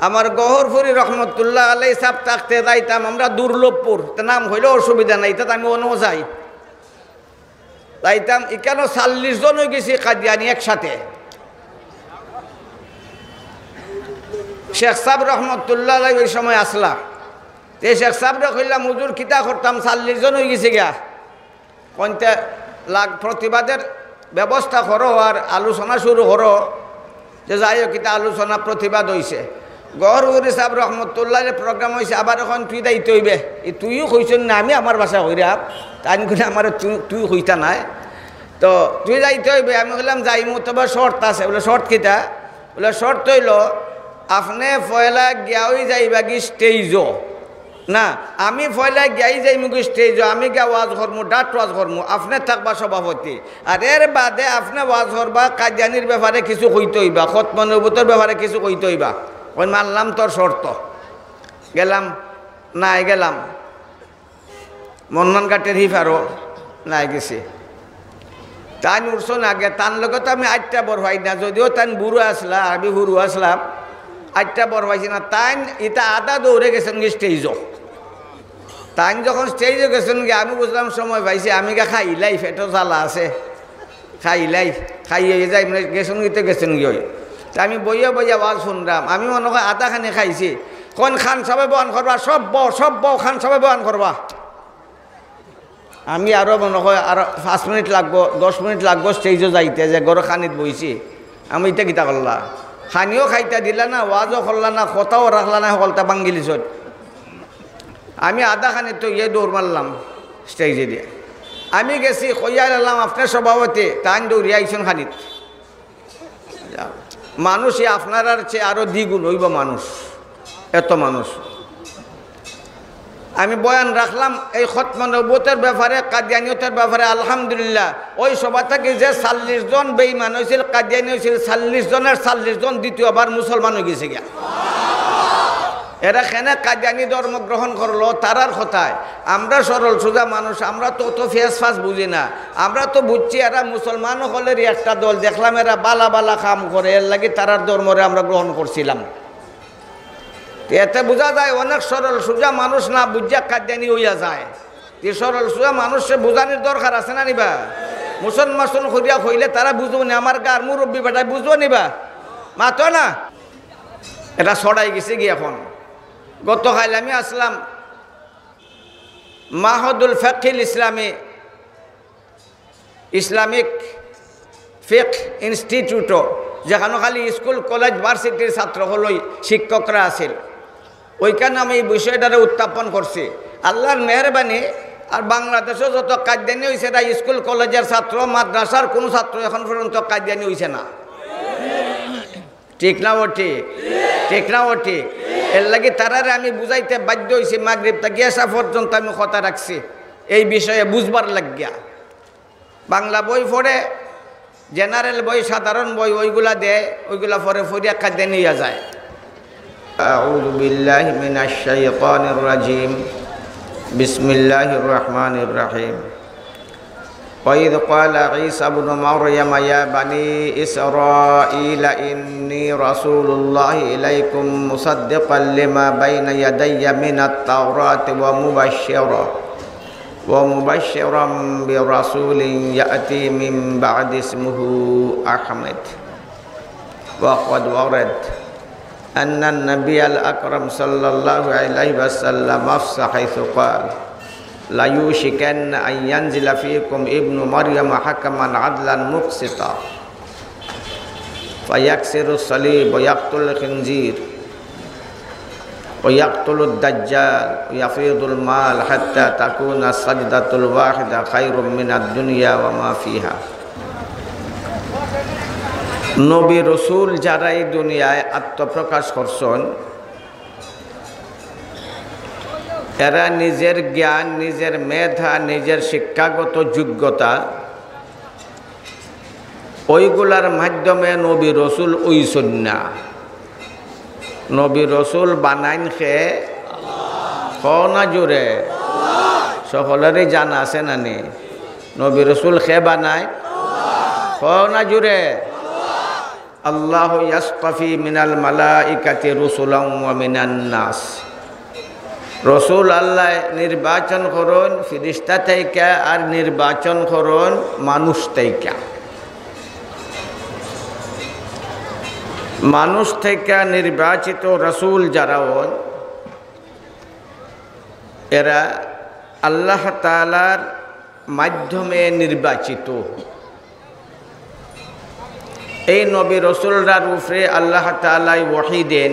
আমার গহরপুরি রহমতুল্লাহ আলাই সাহেব থাকতে যাইতাম আমরা দুর্লভপুর, নাম হইলে অসুবিধা নাই, তাতে আমি অন্য যাই যাইতাম। এখানেও 40 জন হয়ে গেছি কাদিয়ানি একসাথে। শেখ সাহেব রহমতুল্লাহ আলাই ওই সময় আসলা, এই শেখ সাহেবরা কইলাম হুজুর কিতা করতাম, 40 জন হয়ে গেছে গিয়া, কোনটা লাগ প্রতিবাদের ব্যবস্থা করো আর আলোচনা শুরু করো। যে যাই হোক কিতা আলোচনা প্রতিবাদ হয়েছে। গহরপুরি সাহেব রহমতুল্লাহ প্রোগ্রাম হয়েছে, আবার এখন তুই দায়িত্ব হইবে, তুইও কইছেন না আমি আমার বাসা হইরা, তাই করে আমার তুই হইতা নাই, তো তুই যাইতে হইবে। আমি বললাম যাইমু, তবে শর্ত আছে। বলে শর্ত কিতা? বলে শর্ত হইল আপনি পয়লা গিয়াই যাইবা কি স্টেজও না, আমি পয়লা গিয়াই যাইমু কি স্টেজও, আমি গিয়া ওয়াজ করমু, ডাট ওয়াজ করমু, আপনি থাকবা সভাপতি, আর এর বাদে আপনি ওয়াজ করবা, কাদিয়ানির ব্যাপারে কিছু কইতে হইবা, খতম নবুতের ব্যাপারে কিছু কইতে হইবা। ওই মানলাম তোর শর্ত। গেলাম নাই গেলাম মন্নন ঘাটের হিফারও নাই গেছি। তাই উঠছন আগে তার লগত আমি 8টা বড় ভাই না, যদিও তাই বুড়ো আসলা, আমি বুড়ো আসলাম, 8টা বড় ভাইছি না। তাই এটা আদা দৌড়ে গেছেন গিয়ে স্টেজও। তাই যখন স্টেজে গেছেন গিয়ে আমি বুঝলাম সময় পাইছি, আমি গা খাইলাই, ফেটো জ্বালা আছে, খাইলাই খাইয়ে যাই মানে গেছেন গিয়ে গেছেন গিয়ে। তা আমি বইয়া বইয়া ওয়াজ শুনলাম, আমি মনে হয় আদাখানি খাইছি। কোন খান সবাই বয়ান করবা, সব বউ খান সবাই বয়ান করবা। আমি আরও মনে হয় আরো 5 মিনিট লাগবো, 10 মিনিট লাগবো স্টেজও যাইতে, যে গরো খানিত বইছি। আমি এটা কিতা করলা, খানিও খাইতা দিলা না, ওয়াজও করলা না, কথাও রাখলা না, সকলটা বাঙ্গিলিছত। আমি আদা খানিত তো ইয়ে দৌড় মারলাম স্টেজে দিয়ে। আমি গেছি কইয়া এলাম আপনার সভাপতি, তাই দৌড়িয়ে আইসন খানিত। মানুষ আপনার আর চেয়ে আরো দ্বিগুণ হইব মানুষ, এত মানুষ। আমি বয়ান রাখলাম এই খতম নবুতের ব্যাপারে, কাদিয়ানিয়তের ব্যাপারে। আলহামদুলিল্লাহ ওই সভা থেকে যে 40 জন বেঈমান হয়েছিল, কাদিয়ানি হয়েছিল, 40 জনের 40 জন দ্বিতীয়বার মুসলমান হয়ে গেছে গিয়া। এরা কেনে কাদিয়ানি ধর্ম গ্রহণ করলো তারার কথায়। আমরা সরল সোজা মানুষ, আমরা তো অত ফেস ফাস বুঝি না। আমরা তো বুঝছি এরা মুসলমান হলেরই একটা দল, দেখলাম এরা বালা বালা কাম করে, এর লাগে তারার ধর্মরে আমরা গ্রহণ করছিলাম। এতে বোঝা যায় অনেক সরল সোজা মানুষ না বুঝিয়া কাদিয়ানি হইয়া যায়। এই সরল সোজা মানুষে বোঝানোর দরকার আছে না নিবা? মুসলমান করিয়া হইলে তারা বুঝবো না, আমার গার মুরব্বী বেটায় বুঝবো নিবা, মাতো না। এটা ছড়াই গেছে কি এখন। গতকাল আমি আসলাম মাহদুল ফিকহিল ইসলামিক ফিকহ ইনস্টিটিউটও, যেখানে খালি স্কুল কলেজ ভার্সিটির ছাত্র হলই শিক্ষকরা আছিল, ওইখানে আমি এই বিষয়টারে উত্থাপন করছি। আল্লাহর মেহরবানি। আর বাংলাদেশও যত কাদিয়ানি হয়েছে না, স্কুল কলেজের ছাত্র, মাদ্রাসার কোনো ছাত্র এখন পর্যন্ত কাদিয়ানি হয়েছে না। ঠিক না ও ঠিক? ঠিক না ও ঠিক? এর লাগে তারারে আমি বুঝাইতে বাধ্য হয়েছি। মাগরিব থেকে আসা পর্যন্ত আমি কথা রাখছি এই বিষয়ে বুঝবার লাগিয়া। বাংলা বই পড়ে, জেনারেল বই, সাধারণ বই, ওইগুলা দেয়, ওইগুলা পরে ফরিয়া কাদিয়ানি হইয়া যায়। আউযু বিল্লাহি মিনাশ শাইতানির রাজিম। বিসমিল্লাহির রহমানির রহিম। وإذ قال عيسى ابن مريم يا بني إسرائيل إني رسول الله إليكم مصدقا لما بين يدي من التوراة ومبشرا برسول يأتي من بعد اسمه أحمد. وقد ورد أن النبي الأكرم صلى الله عليه وسلم أفصح حيث قال لا يوشكن أن ينزل فيكم ابن مريم حكما عدلا مقسطا فيكسر الصليب ويقتل الخنزير ويقتل الدجال ويفيض المال حتى تكون السجدة الواحدة خير من الدنيا وما فيها. নবী রসুল যারা এই দুনিয়ায় আত্মপ্রকাশ করছেন, এরা নিজের জ্ঞান, নিজের মেধা, নিজের শিক্ষাগত যোগ্যতা, ওইগুলার মাধ্যমে নবী রসুল ওইসন না। নবী রসুল বানাইন খে না জোরে, সকলেরই জানা আছে না নি? নবী রসুল খে বানায় না জোরে। আল্লাহু ইয়াসতাফি মিনাল মালাইকাতি রুসুলাম ওয়া মিনান নাস। রসুল আল্লাহ নির্বাচন করুন ফিরিস্তা থেকে, আর নির্বাচন করুন মানুষ থেকে। মানুষ থেকে নির্বাচিত রসুল যারা হন, এরা আল্লাহ তাআলার মাধ্যমে নির্বাচিত। এই নবী রসুলরার উপরে আল্লাহ তাআলা ওহী দেন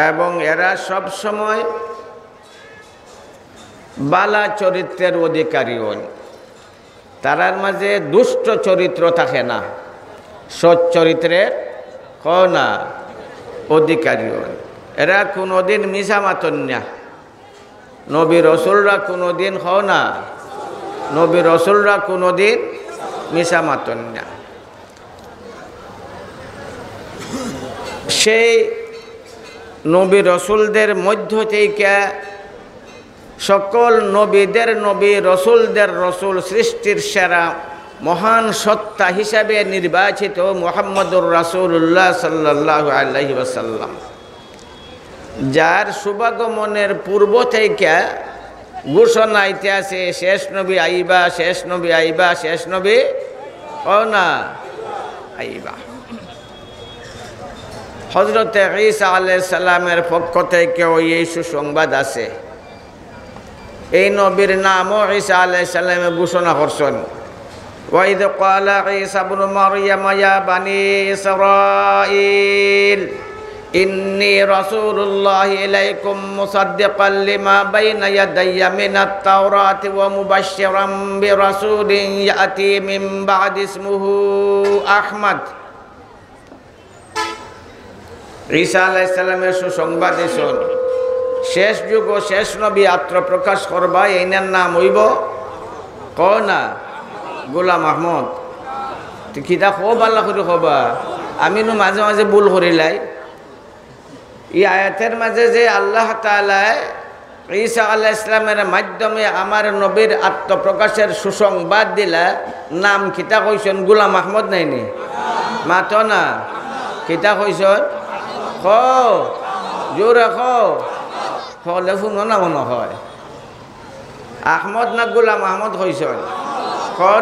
এবং এরা সব সময় বালা চরিত্রের অধিকারী হন। তারার মাঝে দুষ্ট চরিত্র থাকে না, সৎ চরিত্রের না অধিকারী হন। এরা কোনোদিন মিছা মাতন না। নবী রসুলরা কোনোদিন না, নবী রসুলরা কোনোদিন মিছা মাতন না। সেই নবী রসুলদের মধ্য থেকে সকল নবীদের নবী, রসুলদের রসুল, সৃষ্টির সেরা মহান সত্তা হিসাবে নির্বাচিত মুহাম্মদুর রাসূলুল্লাহ সাল্লাল্লাহু আলাইহি ওয়াসাল্লাম, যার শুভাগমনের পূর্ব থেকে ঘোষণা আইতে আছে শেষ নবী আইবা, শেষ নবী আইবা, শেষ নবী না আইবা। হযরত ঈসা আলাইহিস সালামের পক্ষ থেকেও এই সুসংবাদ আছে। এই নবীর নামও ঈসা আলাইহিস সালামে ঘোষণা করছেন, ওয়াইদ ক্বালা ঈসা ইবনু মারইয়াম ইয়া বানি ইসরাঈল ইন্নী রাসূলুল্লাহি ইলাইকুম মুসাদ্দিকাল লিমা বাইনা ইয়াদাইয়া মিনাত তাওরাতি ওয়া মুবাশশিরাম বিরাসূলিন ইয়াতি মিন বা'দি ইসমুহু আহমদ। ঈসা আলাইহিস সালামের সুসংবাদ শুন, শেষ যুগ ও শেষ নবী আত্মপ্রকাশ করবা, এইনার নাম হইব না গোলাম আহমদ। কিতা খুব আল্লাহ করে হবা, আমি মাঝে মাঝে ভুল করিলাই। এই আয়াতের মাঝে যে আল্লাহ তাআলা ঈসা আলাইহিস সালামের মাধ্যমে আমার নবীর আত্মপ্রকাশের সুসংবাদ দিলা, নাম কিতা কইছেন গোলাম আহমদ নাইনি মাতো না, কিতা কইছেন জোরে হলে শুনো না মনে হয় আহমদ না গোলাম আহমদ হইছেন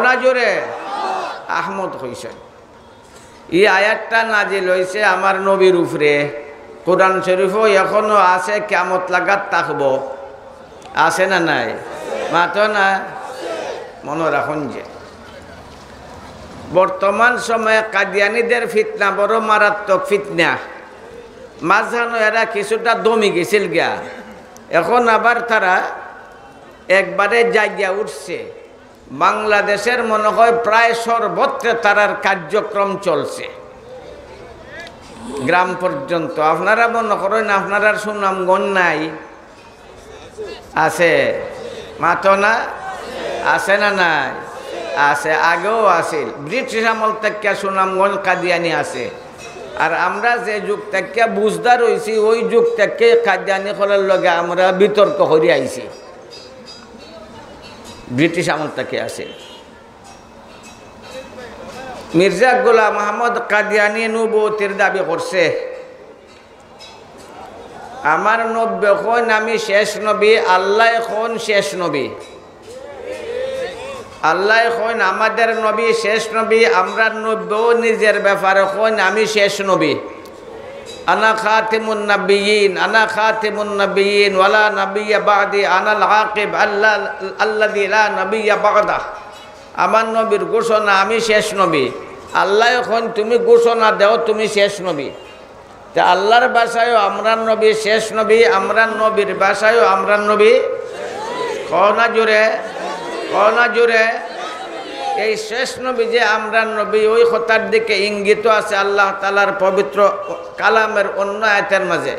না জোরে আহমদ হইছেন। এই আয়াতটা নাজিল হইছে আমার নবীর উপরে। কোরআন শরীফও এখনো আছে, কিয়ামত লাগাত থাকবো, আছে না নাই মাতো না, মনে রাখুন যে বর্তমান সময়ে কাদিয়ানীদের ফিতনা বড় মারাত্মক ফিতনা। মাঝখানে এরা কিছুটা দমি গেছিল গিয়া, এখন আবার তারা একবারে জায়গা উঠছে। বাংলাদেশের মনে হয় প্রায় সর্বত্র তারার কার্যক্রম চলছে, গ্রাম পর্যন্ত। আপনারা মনে করেন আপনারা সুনামগঞ্জ নাই, আছে মাতো না, আছে না নাই, আছে, আগেও আছিল। ব্রিটিশ আমল থেকে সুনামগঞ্জ কাদিয়ানি আছে। আর আমরা যে যুগ থেকে বুঝদার হয়েছি, ওই যুগ থেকে কাদিয়ানি হলের লগে আমরা বিতর্ক করে আইছি, ব্রিটিশ আমল থেকে আছে। মির্জা গোলাম আহমদ কাদিয়ানি নবুয়তের দাবি করছে, আমার নবী হন আমি শেষ নবী, আল্লাহ হন শেষ নবী। আল্লাহ হন আমাদের নবী শেষ নবী, আমরা নবীও নিজের ব্যাপারে হন আমি শেষ নবী। আনা খাতিমুন নবিয়্যিন, আনা খাতিমুন নবিয়্যিন ওয়ালা নবিয়্য বাদি, আনাল আকিব আল্লাযী লা নবিয়্য বাদা। আমার নবীর ঘোষণা আমি শেষ নবী। আল্লাহ এখন তুমি ঘোষণা দাও তুমি শেষ নবী। তা আল্লাহর ভাষায়ও আমরা নবী শেষ নবী, আমরা নবীর ভাষায়ও আমরা নবী কনা জোরে, কনা জোরে। এই শেষ নবী যে আমরা নবী, ওই কথার দিকে ইঙ্গিত আছে আল্লাহ তাআলার পবিত্র কালামের অন্য আয়াতের মাঝে।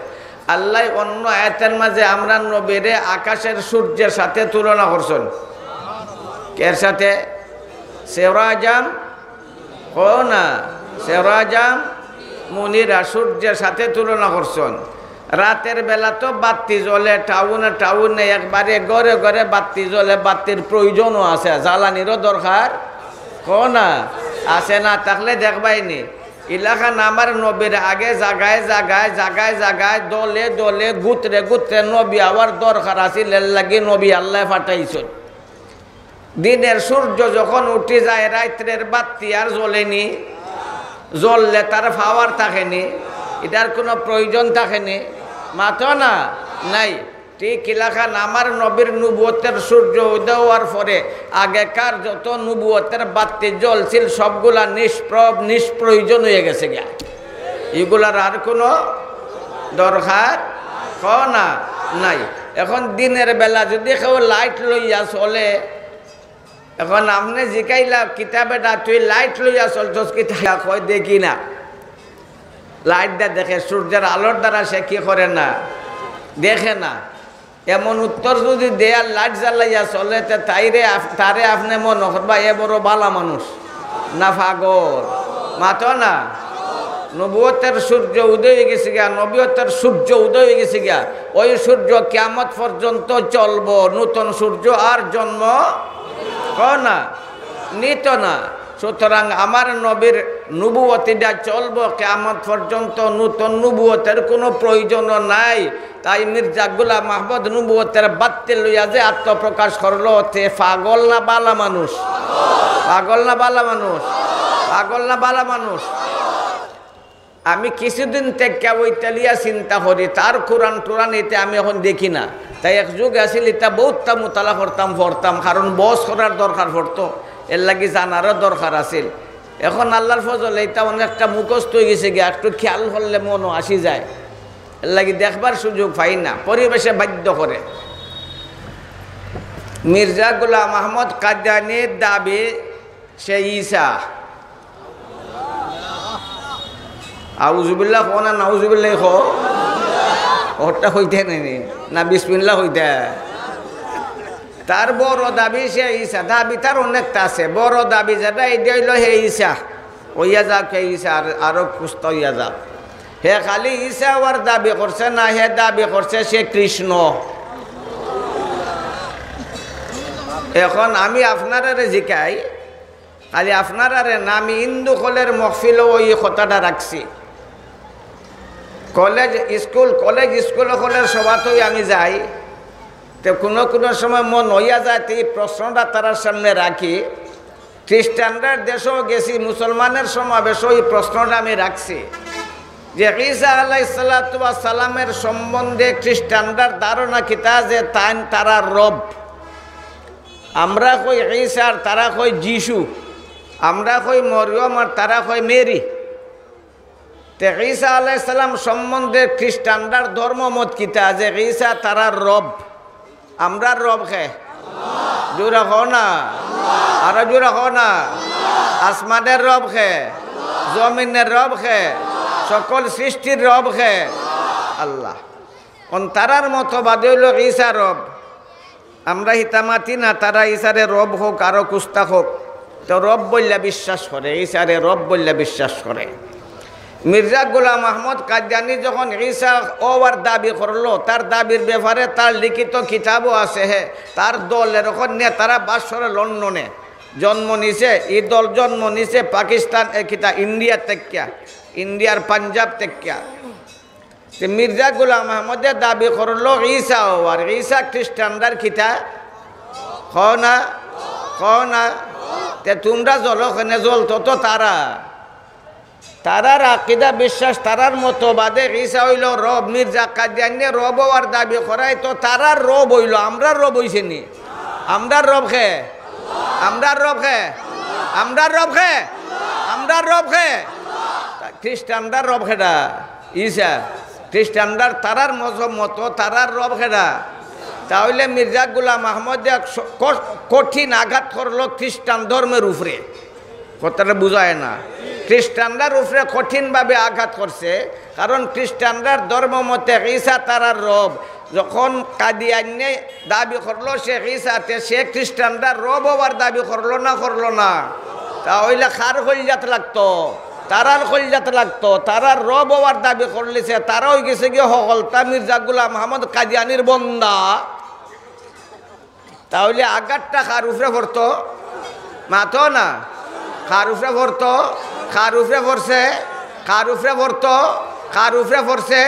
আল্লাহ অন্য আয়াতের মাঝে আমরা নবীরে আকাশের সূর্যের সাথে তুলনা করছেন। এর সাথে সিরাজাম না, সিরাজাম মুনিরা, সূর্যের সাথে তুলনা করছেন। রাতের বেলা তো বাতি জ্বলে, টাউনে টাউনে একবারে ঘরে ঘরে বাতি জ্বলে, বাতির প্রয়োজনও আছে, জ্বালানিরও দরকার না। আছে না থাকলে দেখবাইনি ইলাকান আমার নবীর আগে জাগায় জাগায় জাগায় জাগায় দলে দলে গুতরে গুতরে নবী আবার দরকার আছিল লাগি নবী আল্লাহ ফাটাইছেন দিনের সূর্য যখন উঠে যায় রাত্রের বাতি আর জ্বলেনি জ্বললে তার পাওয়ার থাকেনি এটার কোনো প্রয়োজন থাকেনি মাথো না নাই ঠিক এলাকান আমার নবীর নবুয়তের সূর্য উদয় হওয়ার পরে আগেকার যত নবুয়তের বাতি জ্বলছিল সবগুলা নিষ্প্রভ নিষ্প্রয়োজন হয়ে গেছে গিয়া এগুলার আর কোনো দরকার না নাই এখন দিনের বেলা যদি কেউ লাইট লইয়া চলে এখন আপনি জিকাইলা কিতাবেটা তুই লাইট লইয়া চলছস কি কয় দেখি না লাইটটা দেখে সূর্যের আলোর দ্বারা সে কি করে না দেখে না এমন উত্তর যদি দেয়ার লাইট জ্বালাইয়া চলে তারে আপনি মনে করবা এ বড় বালা মানুষ না পাগল মাতো না নবুয়তের সূর্য উদয় হয়ে গেছে গিয়া নবুয়তের সূর্য উদয় হয়ে গেছে গিয়া ওই সূর্য কিয়ামত পর্যন্ত চলবো নতুন সূর্য আর জন্ম না নিত না সুতরাং আমার নবীর নবুয়তিটা চলবো কিয়ামত পর্যন্ত নতুন নবুয়তের কোনো প্রয়োজন নাই তাই মির্জা গোলাম আহমদ নবুয়তের বাত্তি লইয়া যে আত্মপ্রকাশ করলো তে পাগল না বালা মানুষ পাগল না বালা মানুষ পাগল না বালা মানুষ আমি কিছুদিন থেকে ওই তেলিয়া চিন্তা করি তার কোরআন টুরান এতে আমি এখন দেখি না তাই এক যুগ আসিল এটা বহুতটা মোতালা করতাম পড়তাম কারণ বস করার দরকার পড়তো এর লাগি জানারও দরকার আছিল এখন আল্লাহর ফজল এটা অনেকটা মুখস্থ হয়ে গেছে গিয়ে একটু খেয়াল করলে মনও আসি যায় এর লাগি দেখবার সুযোগ পাই না পরিবেশে বাধ্য করে মির্জা গোলাম আহমদ কাদিয়ানির দাবি সে ঈসা আউযুবিল্লাহ কো না নাউযুবিল্লাহ কো ওটা হইতে নেই না বিসমিল্লাহ হইতে তার বড় দাবি সে ঈসা দাবি তার অনেকটা আছে বড় দাবি যেটা এটা হইল হে ঈসা হইয়া যাক হে ঈসা আরো কুস্ত হইয়া যাক হে খালি ঈসা ওর দাবি করছে না হে দাবি করছে সে কৃষ্ণ এখন আমি আপনারা জিকাই খালি আপনারা না আমি হিন্দু কলের মহফিলও ওই কথাটা রাখছি কলেজ স্কুল কলের সভাতেই আমি যাই তো কোনো সময় মন হইয়া যায় তো এই প্রশ্নটা তার সামনে রাখি খ্রিস্টানদের দেশেও গেছি মুসলমানের সমাবেশও এই প্রশ্নটা আমি রাখছি যে ঈসা আলাইহিস সালাতু ওয়াস সালামের সম্বন্ধে খ্রিস্টানদের ধারণা কিতা যে তারা রব আমরা কই ঈসা আর তারা কই যিশু আমরা কই মরিয়ম আর তারা কই মেরি তে ঈসা আলাইহিস সালাম সম্বন্ধে খ্রিস্টানদের ধর্মমত কিতা যে ঈসা তারা রব আমরা রব খে জোরা হো না আর জোরা হো না আসমানের রব খে জমিনের রব খে সকল সৃষ্টির রব খে আল্লাহ কোন তারার মতো বাদে হইল ঈসা রব আমরা হিতামাতি না তারা ঈসারে রব হোক আরো কুস্তা হোক তো রব বললে বিশ্বাস করে ঈসারে রব বললে বিশ্বাস করে মির্জা গোলাম আহমদ কাদিয়ানি যখন ঈসা ওর দাবি করলো তার দাবির ব্যাপারে তার লিখিত কিতাবও আছে তার দলের ওখান নেতারা বাসরে লন্ডনে জন্ম নিছে এই দল জন্ম নিছে পাকিস্তান কিতা ইন্ডিয়া থেকে ইন্ডিয়ার পাঞ্জাব থেকে মির্জা গোলাম আহমদের দাবি করলো ঈসা আর ঈসা খ্রিস্টানদের কিতা খ না তে তোমরা জলখানে জ্বলতো তো তারার আকিদা বিশ্বাস তারার মতো বাদে ঈসা হইল রব মির্জা কাদিয়ানি রব হওয়ার দাবি করাই তো তারার রব হইল আমরা রব হইছে নি আমরা রব খে আমরা রব খে আমরা রব খে আমরা রব খে খ্রিস্টানরা রব খেডা ঈসা খ্রিস্টানরা তারার মজহব মতো তারার রব খেডা তাহলে মির্জা গোলাম আহমদ কঠিন আঘাত করলো খ্রিস্টান ধর্মের উপরে কথাটা বুঝায় না খ্রিস্টানরার উপরে কঠিনভাবে আঘাত করছে কারণ খ্রিস্টানরার ধর্ম মতে ঈসা তারার রব যখন কাদিয়ানি দাবি করলো সে ঈসাতে সে খ্রিস্টানরা রব হওয়ার দাবি করলো না তাহলে কার কলিজাত লাগতো তারার কলিজাত লাগতো তারার রব হওয়ার দাবি করলিছে তারা হয়ে গেছে গিয়ে হকলতা মির্জা গোলাম আহমদ কাদিয়ানির বন্দা তাহলে আঘাতটা কার উপরে পড়তো মাতো না খারুফরে ভরতো খারুফরে ভরছে খারুফরে ভরতো খারুফরে ভরছে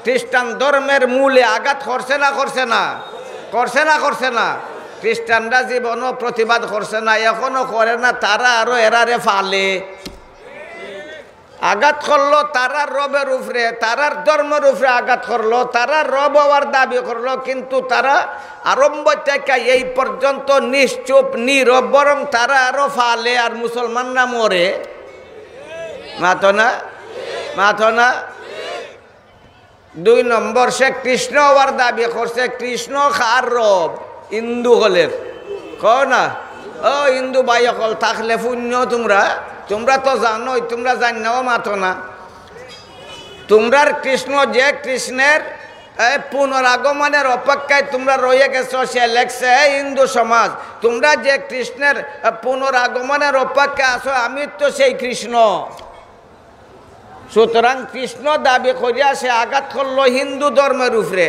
খ্রিস্টান ধর্মের মূলে আঘাত করছে না করছে না করছে না করছে না খ্রিস্টানরা জীবনও প্রতিবাদ করছে না এখনো করে না তারা আরো এরারে ফালে আঘাত করলো তারার রবের উপরে তারার ধর্মের উপরে আঘাত করলো তারা রব হওয়ার দাবি করলো কিন্তু তারা আরম্ভ থেকে এই পর্যন্ত নিশ্চুপ নীরব বরং তারা আরো ফালে আর মুসলমানরা মরে মাথো না মাথো না 2 নম্বর সে কৃষ্ণ হওয়ার দাবি করছে কৃষ্ণ খার রব হিন্দু হলের কও না ও হিন্দু ভাই হল থাকলে পুণ্য তোমরা তো জানোই তোমরা জানাও মাথো না তোমরার কৃষ্ণ যে কৃষ্ণের পুনরাগমনের অপেক্ষায় তোমরা রয়ে গেছো সে লেখছে হিন্দু সমাজ তোমরা যে কৃষ্ণের পুনরাগমনের অপেক্ষায় আছো আমি তো সেই কৃষ্ণ সুতরাং কৃষ্ণ দাবি করিয়া সে আঘাত করলো হিন্দু ধর্মের উপরে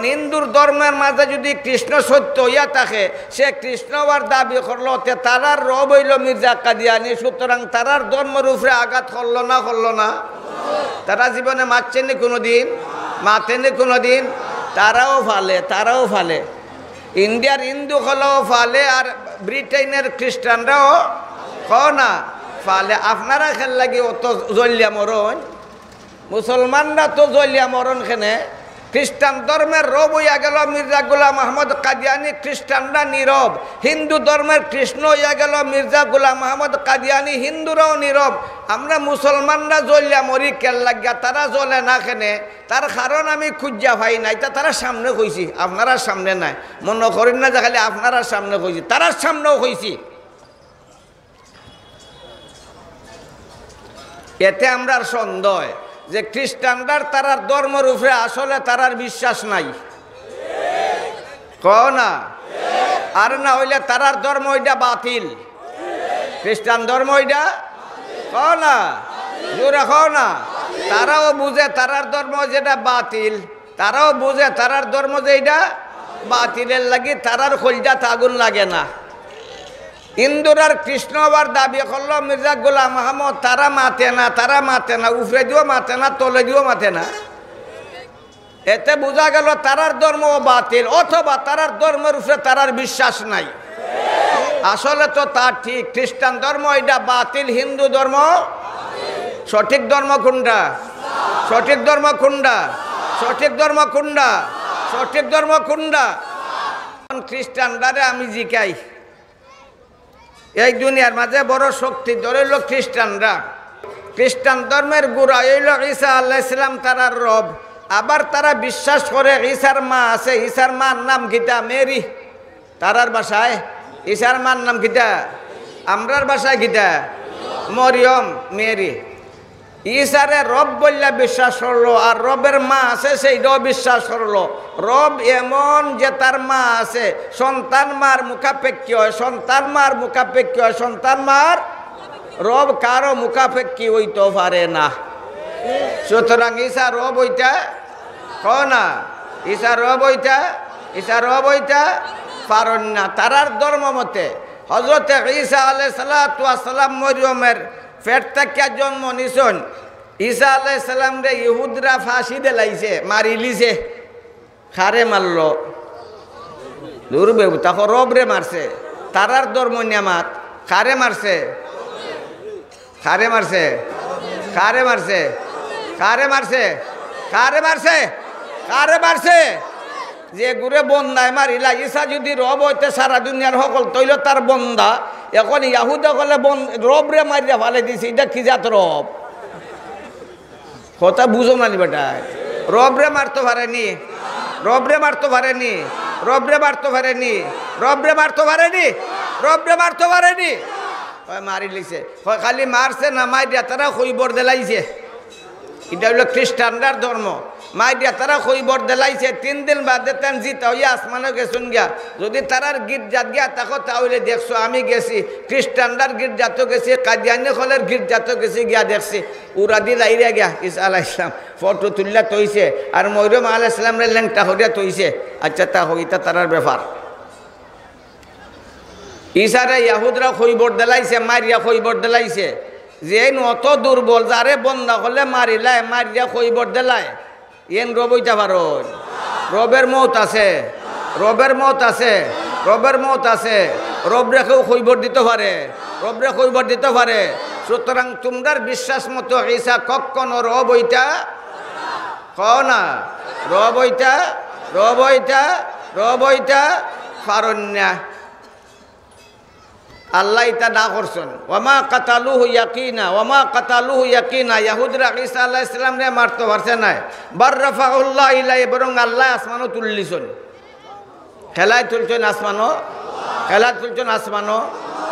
হিন্দুর ধর্মের মাঝে যদি কৃষ্ণ সত্য হইয়া থাকে সে কৃষ্ণ হওয়ার দাবি করলো তারার রব হইল মির্জা কাদিয়ানি সুতরাং তারার ধর্মের উপরে আঘাত করলো না তারা জীবনে মারছেনি কোনোদিন মাতেনি কোনোদিন তারাও ফালে ইন্ডিয়ার হিন্দু হলেও ফালে আর ব্রিটেনের খ্রিস্টানরাও না ফালে আপনারা খেল লাগে অত জলিয়া মরণ মুসলমানরা তো জলিয়া মরণ খেনে খ্রিস্টান ধর্মের রব হইয়া গেল মির্জা গোলাম আহমদ কাদিয়ানি খ্রিস্টানরা নীরব হিন্দু ধর্মের কৃষ্ণ হইয়া গেল মির্জা গোলাম আহমদ কাদিয়ানি হিন্দুরাও নীরব আমরা মুসলমানরা জলিয়া মরি কেল লাগিয়া তারা জ্বলে না খেনে তার কারণ আমি খুঁজা পাই নাই তা তারা সামনে কইছি আপনারা সামনে নাই মনে করেন না যে খালি আপনারা সামনে কইছি তারার সামনেও কইছি এতে আমরা সন্দেহ যে খ্রিস্টানরা তারার ধর্মের উপরে আসলে তারার বিশ্বাস নাই কও না আর না হইলে তারার ধর্ম ওইটা বাতিল খ্রিস্টান ধর্ম ওইটা কও না জোরে কও না তারাও বুঝে তারার ধর্ম যেটা বাতিল তারাও বুঝে তারার ধর্ম যেটা বাতিলের লাগি তারার খোলজাত আগুন লাগে না হিন্দুরার কৃষ্ণ হবার দাবি করলো মির্জা গোলাম আহমদ তারা মাতে না উপরে দিও মাতে না তলে দিও মাতে না এতে বোঝা গেল তারার ধর্ম বাতিল অথবা তারার ধর্মের উপরে তারার বিশ্বাস নাই আসলে তো তার ঠিক খ্রিস্টান ধর্ম এটা বাতিল হিন্দু ধর্ম সঠিক ধর্ম কোনটা সঠিক ধর্ম কোনটা সঠিক ধর্ম কোনটা সঠিক ধর্ম কোনটা খ্রিস্টানরা আমি জিকাই এই দুনিয়ার মাঝে বড় শক্তি ধরল খ্রিস্টানরা খ্রিস্টান ধর্মের গুড়া হইল ঈসা আলাইহিস সালাম তারার রব আবার তারা বিশ্বাস করে ঈসার মা আছে ঈসার মার নাম গীতা মেরি তারার ভাষায় ঈসার মার নাম গীতা আমরার ভাষায় গীতা মরিয়ম মেরি ঈসারে রব বললে বিশ্বাস করলো আর রবের মা আছে সেইটাও বিশ্বাস করলো রব এমন যে তার মা আছে সন্তান মার মুখাপেক্ষী হয় সন্তান মার মুখাপেক্ষী হয় সন্তান মার রব কারো মুখাপেক্ষী হইতে পারে না সুতরাং ঈসা রব হইতা না ঈসা রব হইতা পারেন না তারার ধর্ম মতে হযরতে ঈসা আলাইহিস সালাতু ওয়াস সালাম মরিয়মের পেট থেকে জন্ম নিছন ঈসা আলাইহিস সালাম রে ইহুদরা ফাঁসি দিলাইছে মারি লিছে খারে মারলো দুর্বে তখন রবরে মারছে তারার ধর্ম নিয়ামাত খারে মারছে খারে মারছে খারে মারছে খারে মারছে খারে মারছে খারে মারছে যে গুরে বন্দায় মারিলা ঈসা যদি রব হইতে সারা দুনিয়ার সকল তৈল তার বন্দা এখন ইয়াহুদা কলে রবরে মারিয়া ফালে দিছে এটা কি জাত রব কথা বুঝো মানি বেটা রবরে মারতে পারেনি রবরে মারতে পারেনি রবরে মারতে পারেনি রবরে মারতে পারেনি রবরে মারতে পারেনি মারি লিছে খালি মারছে না মারিয়া তারা খৈবর দেলাইছে এটা হলো খ্রিস্টানরার ধর্ম মাইডিয়া তারা খৈবর দেলাইছে 3 দিন বাদে তেন জিতা হইয়া আসমানে গেছুন গিয়া যদি তারার গির্জাত গিয়া তাকো তাহলে দেখছো আমি গেছি খ্রিস্টানরার গির্জাত গেছি কাদিয়ানি হলের গির্জাত গেছি গিয়া দেখছি উরা দি লাইরা গিয়া ঈসা আলাইহিস সালাম ফটো তুললা তৈছে আর মরিয়ম আলাইহিস সালামের লেংটা হইয়া তৈছে আচ্ছা তা হইতা তারার ব্যাপার ঈসারে ইয়াহুদরা খৈবর দেলাইছে, মারিয়া খৈবর দেলাইছে যে অত দুর্বল, যারে বন্ধা করলে মারিলায়, মারিয়া খৈবর দেলায়, এন রব হইতে পারো। রবের মত আছে, রবের মত আছে, রবের মত আছে। রব রেখেও খৈবর দিতে পারে, রব রে খৈবর দিতে পারে। সুতরাং তোমরার বিশ্বাস মতো ঈসা কখনো রব হইতা না, রব হইতা, রব হইতা, রব হইতা পারেন না। আল্লাহ ইতা না করছেন। ওয়ামা কাতালুহু ইয়াকিনা, ওয়ামা কাতালুহু ইয়াকিনা। ইয়াহুদরা ঈসা আলাইহিস সালাম রে মারতে পারছে না, বার রাফাউল্লাহ ইলাইহি, বরং আল্লাহ আসমানও তুললিছেন। খেলায় তুলছেন আসমানও, খেলায় তুলছেন আসমানও।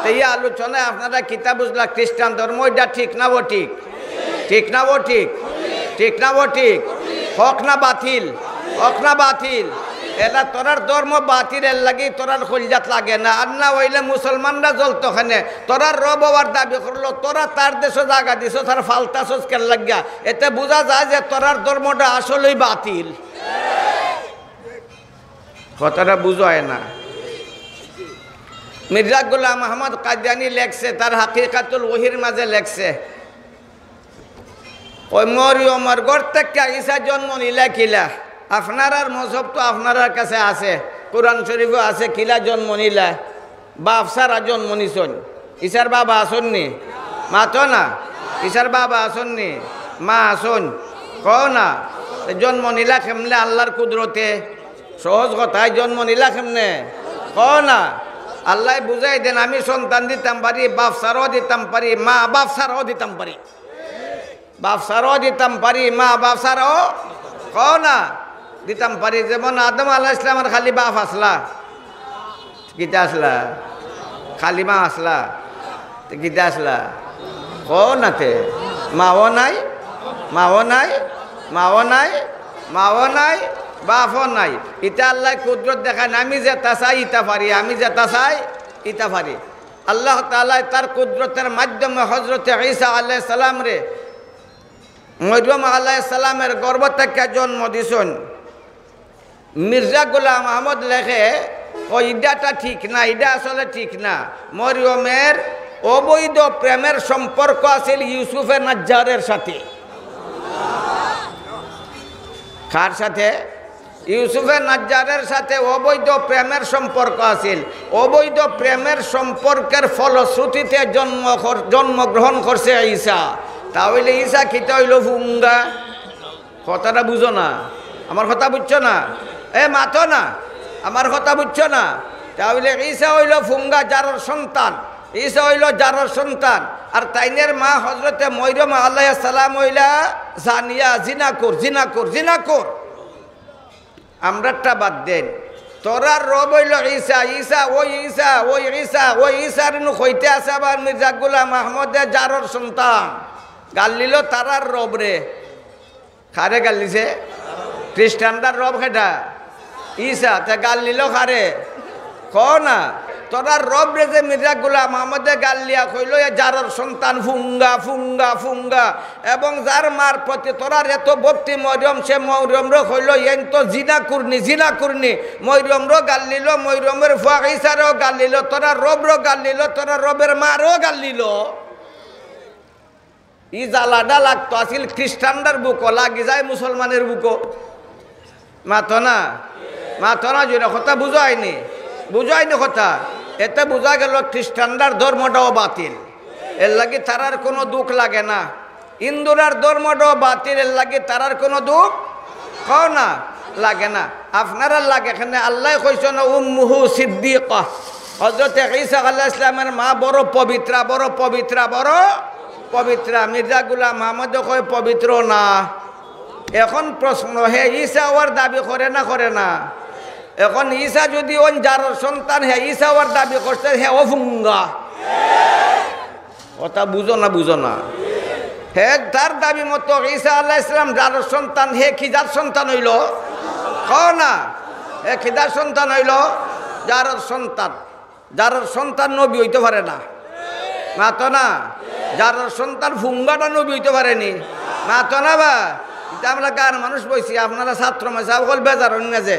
তো এই আলোচনায় আপনারা কিতাব বুঝলা খ্রিস্টান ধর্ম এটা ঠিক না ও ঠিক, ঠিক না ও ঠিক, ঠিক না ও ঠিক, হক না বাতিল, হক না বাতিল। এটা তোরার ধর্ম বাতিলের লাগি তোরার খলজাত লাগে না। আর না হইলে মুসলমানরা জ্বলতো খানে, তোরার রব হওয়ার দাবি করলো, তোরা তার দেশে জায়গা দিছ, তার ফালতা সোচ কেন লাগিয়া। এতে বোঝা যায় যে তোরার ধর্মটা আসলেই বাতিল। কথাটা বুঝায় না। মির্জা গোলাম আহমদ কাদিয়ানি লেখছে, তার হাকিকাতুল ওহির মাঝে লেখছে, ওই মরিয়মের ঘর থেকে ঈসা জন্ম নিলা কিলা। আপনার মজহব তো আপনার কাছে আছে, কোরআন শরীফও আছে, কিলা জন্ম নিলা, বাপ সারা জন্ম নিছন। ঈসার বাবা আসননি, মা তো না, ঈসার বাবা আসননি, মা আসন, কও না জন্ম নিলা কেমনে আল্লাহর কুদরতে? সহজ কথায় জন্ম নিলা কেমনে কও না। আল্লাহ বুঝাই দেন, আমি সন্তান দিতাম পারি, বাপ সারাও দিতাম পারি, মা বাপ সারাও দিতাম পারি, বাপ সারাও দিতাম পারি, মা বাপ সারাও কও না দিতাম পারি। যেমন আদম আলাইহিস সালামের খালি বাপ আসলা, কিতা আসলা, খালি মা আসলা, কিতা আসলা কও না, তে মাও নাই, মাও নাই, মাও নাই, মাও নাই, বাপও নাই। ইটা আল্লাহ কুদরত দেখান, আমি যেটা চাই ইটা পারি, আমি যেটা চাই ইটা পারি। আল্লাহ তাআলা তার কুদরতের মাধ্যমে হযরতে ঈসা আলাইহিস সালাম রে মরিয়ম আলাইহিস সালামের গর্ভ থেকে জন্ম দিছেন। মির্জা গোলাম আহমদ লেখে, ও ইডাটা ঠিক না, ইডা আসলে ঠিক না। মরিয়মের অবৈধ প্রেমের সম্পর্ক আছিল ইউসুফে নাজ্জারের সাথে। কার সাথে? ইউসুফে নাজ্জারের সাথে অবৈধ প্রেমের সম্পর্ক আছিল। অবৈধ প্রেমের সম্পর্কের ফলশ্রুতিতে জন্মগ্রহণ করছে ঈসা। তাহলে ঈসা খিতে হইল ফুঙ্গা। কথাটা বুঝো না, আমার কথা বুঝছো না? এ মাতো না, আমার কথা বুঝছো না? তাহলে ঈসা হইল ফুঙ্গা, যারর সন্তান। ঈসা হইল যারর সন্তান। আর তাইনের মা হযরতে মরিয়ম আলাইহিস সালাম হইলা জানিয়া, জিনাকুর, জিনাকুর, জিনাকুর। আমরাটা বাদ দেন, তোরার রব হইল ঈসা। ঈসা ওই ঈসা, ওই ঈসা, ওই ঈসার নু হইতে আছে আবার মির্জা গোলাম আহমদের যারর সন্তান। গাল নিল তারার রব রে। খারে গাল দিছে? খ্রিস্টানদার রব খেটা ঈসা। তা গাল নিল খারে কও না। তোরার রব রে যে মির্জা গোলাম আহমদে গাল লিয়া কইল এ যারর সন্তান ফুঙ্গা, ফুঙ্গা, ফুঙ্গা। এবং যার মার প্রতি তোরার এত ভক্তি মরিয়ম, সে মরিয়ম রে কইল এন তো জিনা কুরনি, জিনা কুরনি। মরিয়ম রে গাল নিল, মরিয়মের ফুয়া ঈসারও গাল নিল, তোরার রব রে গাল নিল, তোরার রবের মারও গাল নিল। ই জ্বালাডা লাগতো আসিল খ্রিস্টানদার বুকো, লাগি যায় মুসলমানের বুকো। মাতো না, মাতো না, জোরে কথা বুঝায়নি, বুঝায়নি কথা। এতে বোঝা গেল খ্রিস্টানদার ধর্মটাও বাতিল, এর লাগি তারার কোনো দুঃখ লাগে না। হিন্দুরার ধর্মটাও বাতিল, এর লাগি তারার কোনো দুঃখ কও না লাগে না। আপনারা লাগে এখানে আল্লাহ কইছেন উম্মুহু সিদ্দিকা। হযরতে ঈসা আলাইহিস সালামের মা বড় পবিত্রা, বড় পবিত্রা, বড় পবিত্রা। মির্জা গোলাম আহমদ কয় পবিত্র না। এখন প্রশ্ন, হে ঈসা ওর দাবি করে না করে না? এখন ঈসা যদি ওন যার সন্তান, হে ঈসা ওর দাবি করছে, হে অফুঙ্গা। কথা বুঝো না, বুঝো না? হে তার দাবি মতো ঈসা আলাইহিস সালাম যার সন্তান, হে কি যার সন্তান হইল কও না? হে খিদার সন্তান হইল যার সন্তান। যার সন্তান নবী হইতে পারে না, মাতো না। যার সন্তান ফুঙ্গাটা নবী হইতে পারেনি, মাতো না। বা এটা আমরা কার মানুষ বইছি, আপনারা ছাত্র মাসে সকল বেজার হন গেছে।